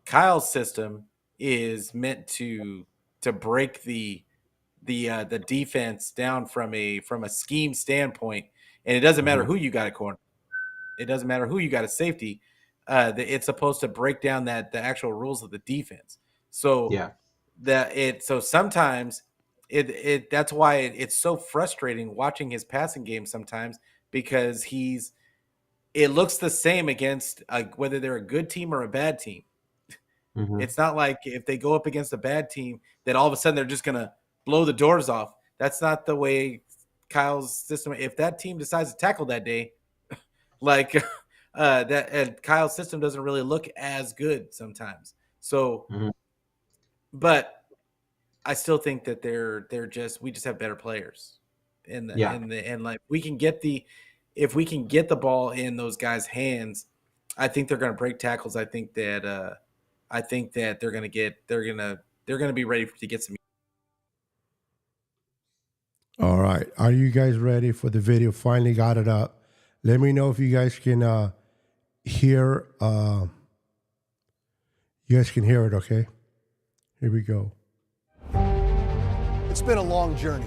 Kyle's system is meant to break the defense down from a scheme standpoint, and it doesn't matter who you got at corner. It doesn't matter who you got at safety. It's supposed to break down the actual rules of the defense. So sometimes that's why it's so frustrating watching his passing game sometimes, because it looks the same against whether they're a good team or a bad team. Mm-hmm. It's not like if they go up against a bad team that all of a sudden they're just going to blow the doors off. That's not the way Kyle's system. If that team decides to tackle that day, and Kyle's system doesn't really look as good sometimes. So, but I still think that we just have better players and we can get if we can get the ball in those guys' hands, I think they're going to break tackles. I think that they're going to be ready to get some. All right. Are you guys ready for the video? Finally got it up. Let me know if you guys can hear. You guys can hear it, okay? Here we go. It's been a long journey.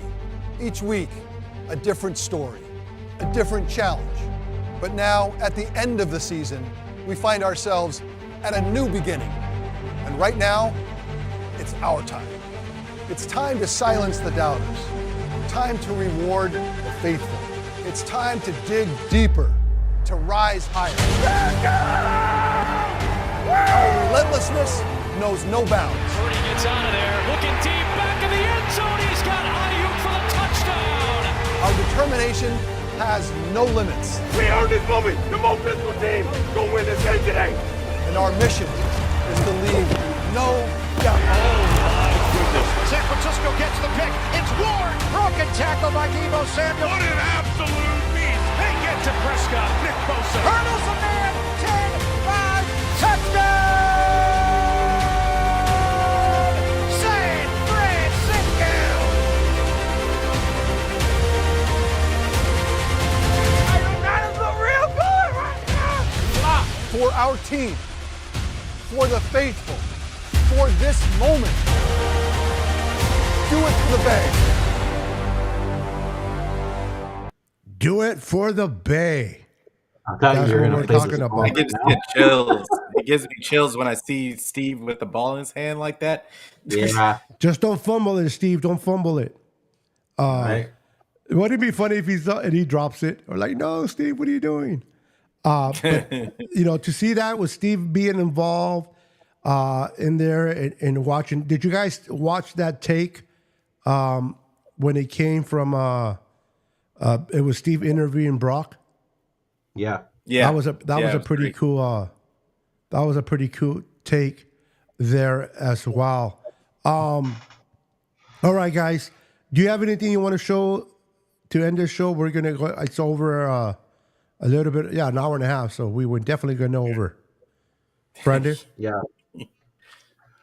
Each week, a different story, a different challenge. But now, at the end of the season, we find ourselves at a new beginning. And right now, it's our time. It's time to silence the doubters. Time to reward the faithful. It's time to dig deeper, to rise higher. Our relentlessness knows no bounds. Purdy gets out of there, looking deep, back in the end zone. He's got Ayuk for the touchdown. Our determination has no limits. We earned this moment. The most physical team gonna win this game today. And our mission is to leave no doubt. Oh my goodness. San Francisco gets the pick. It's Ward. Broken tackle by Deebo Samuel. What an absolute beast. They get to Prescott. Nick Bosa. Hurdles a man. 10, 5, touchdown! team, for the faithful, for this moment. Do it for the Bay. Do it for the Bay. I thought That's you were what going we're to play talking this about. song It gives me chills. It gives me chills when I see Steve with the ball in his hand like that. Yeah. Just don't fumble it, Steve. Don't fumble it. Right. Wouldn't it be funny if he drops it? Or like, no, Steve, what are you doing? But to see that with Steve being involved in there and watching. Did you guys watch that take when it came from? It was Steve interviewing Brock. Yeah. Yeah, That was a pretty great. cool. That was a pretty cool take there as well. All right, guys. Do you have anything you want to show to end this show? We're gonna go. It's over a little bit. Yeah, an hour and a half. So we were definitely going over. Brandon. Yeah.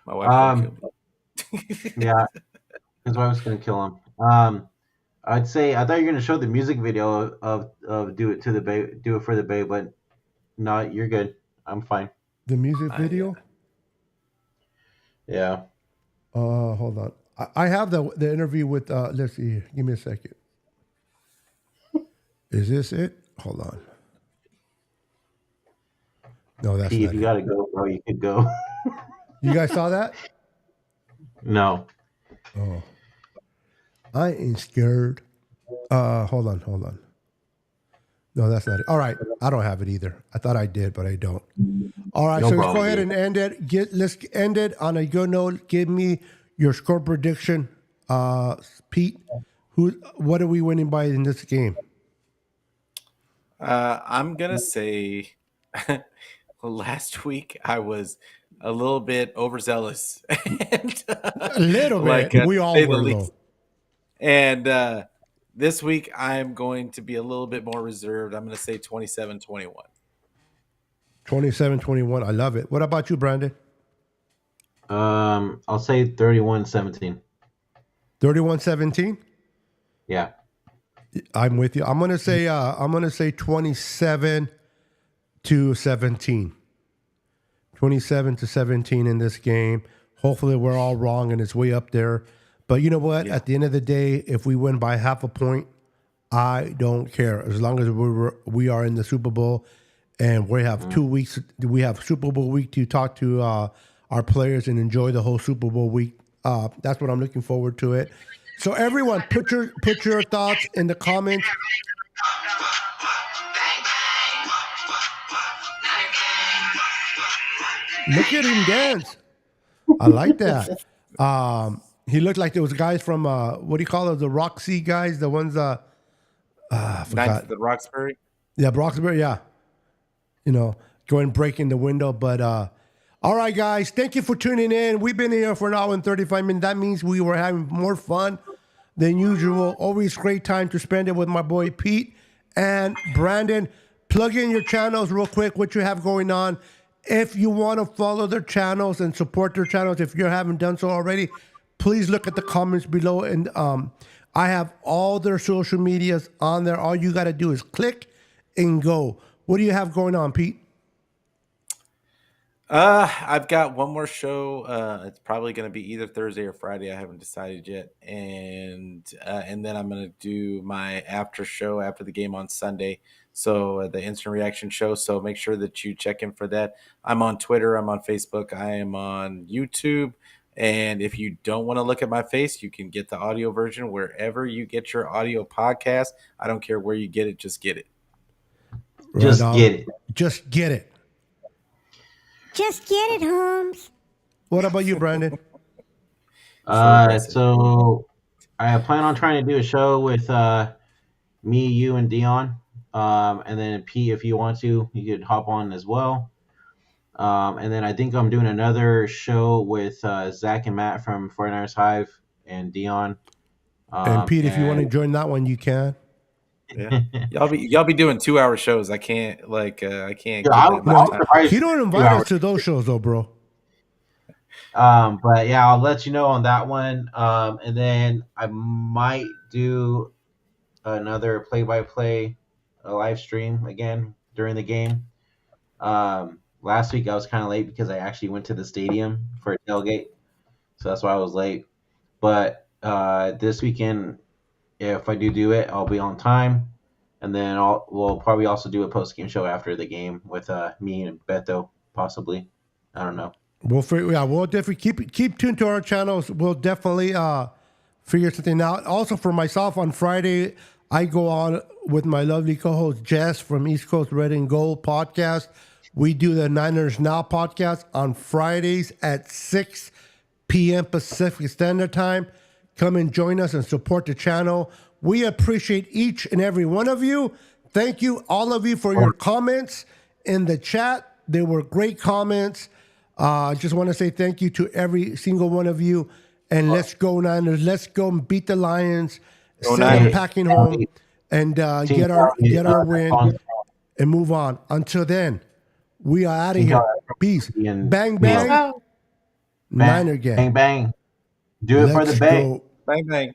My wife will kill me. Yeah. His wife's going to kill him. I'd say I thought you were going to show the music video of "Do It to the Bay," "Do It for the Bay," but no, you're good. I'm fine. The music video. Yeah. Hold on. I have the interview with. Let's see. Give me a second. Is this it? Hold on. No, that's P, not if you it. got to go, bro, you could go. You guys saw that? No. Oh, I ain't scared. Hold on. No, that's not it. All right, I don't have it either. I thought I did, but I don't. All right, No so let's problem, go ahead dude. and end it. Let's end it on a good note. Give me your score prediction, Pete. What are we winning by in this game? I'm gonna say last week I was a little bit overzealous, and, A little bit. We all say the were, least. though. And this week I'm going to be a little bit more reserved. I'm going to say 27-21. 27-21. I love it. What about you, Brandon? I'll say 31-17. 31-17. Yeah. I'm with you. I'm gonna say 27-17. 27-17 in this game. Hopefully we're all wrong and it's way up there. But you know what? Yeah. At the end of the day, if we win by half a point, I don't care. As long as we are in the Super Bowl and we have 2 weeks. We have Super Bowl week to talk to our players and enjoy the whole Super Bowl week. That's what I'm looking forward to it. So everyone, put your thoughts in the comments. Look at him dance. I like that. He looked like those guys from what do you call it? The Roxy guys, the ones I forgot. The Roxbury. Yeah, Broxbury, yeah. Going breaking the window. But all right, guys, thank you for tuning in. We've been here for an hour and 35 minutes. That means we were having more fun than usual. Always great time to spend it with my boy Pete and Brandon. Plug in your channels real quick, what you have going on. If you want to follow their channels and support their channels, if you haven't done so already, please look at the comments below. And I have all their social medias on there. All you got to do is click and go. What do you have going on, Pete? I've got one more show. It's probably going to be either Thursday or Friday. I haven't decided yet. And then I'm going to do my after show after the game on Sunday. So the instant reaction show. So make sure that you check in for that. I'm on Twitter. I'm on Facebook. I am on YouTube. And if you don't want to look at my face, you can get the audio version wherever you get your audio podcast. I don't care where you get it. Just get it. Just Right on. get it. Just get it. Just get it, Holmes. What about you, Brandon? So I plan on trying to do a show with me, you, and Dion. And then P, if you want to, you could hop on as well. And then I think I'm doing another show with Zach and Matt from 49ers Hive and Dion. And Pete, if you want to join that one, you can. Yeah, y'all be doing 2-hour shows. I can't I can't. Yeah, Get that much time. surprised. He don't invite us to those shows, though, bro. But yeah, I'll let you know on that one. And then I might do another play-by-play live stream again during the game. last week I was kind of late because I actually went to the stadium for a tailgate, so that's why I was late. But this weekend, if I do it, I'll be on time, and then we'll probably also do a post game show after the game with me and Beto, possibly. I don't know. We'll definitely keep tuned to our channels. We'll definitely figure something out. Also, for myself, on Friday, I go on with my lovely co-host Jess from East Coast Red and Gold podcast. We do the Niners Now podcast on Fridays at 6 p.m. Pacific Standard Time. Come and join us and support the channel. We appreciate each and every one of you. Thank you, all of you, for your comments in the chat. They were great comments. I just want to say thank you to every single one of you. And let's go Niners. Let's go and beat the Lions. Send them packing home and get our win and move on. Until then, we are out of here. Peace. Bang, bang. Niner gang. Bang, bang. Do it for the Bay. Bang, bang.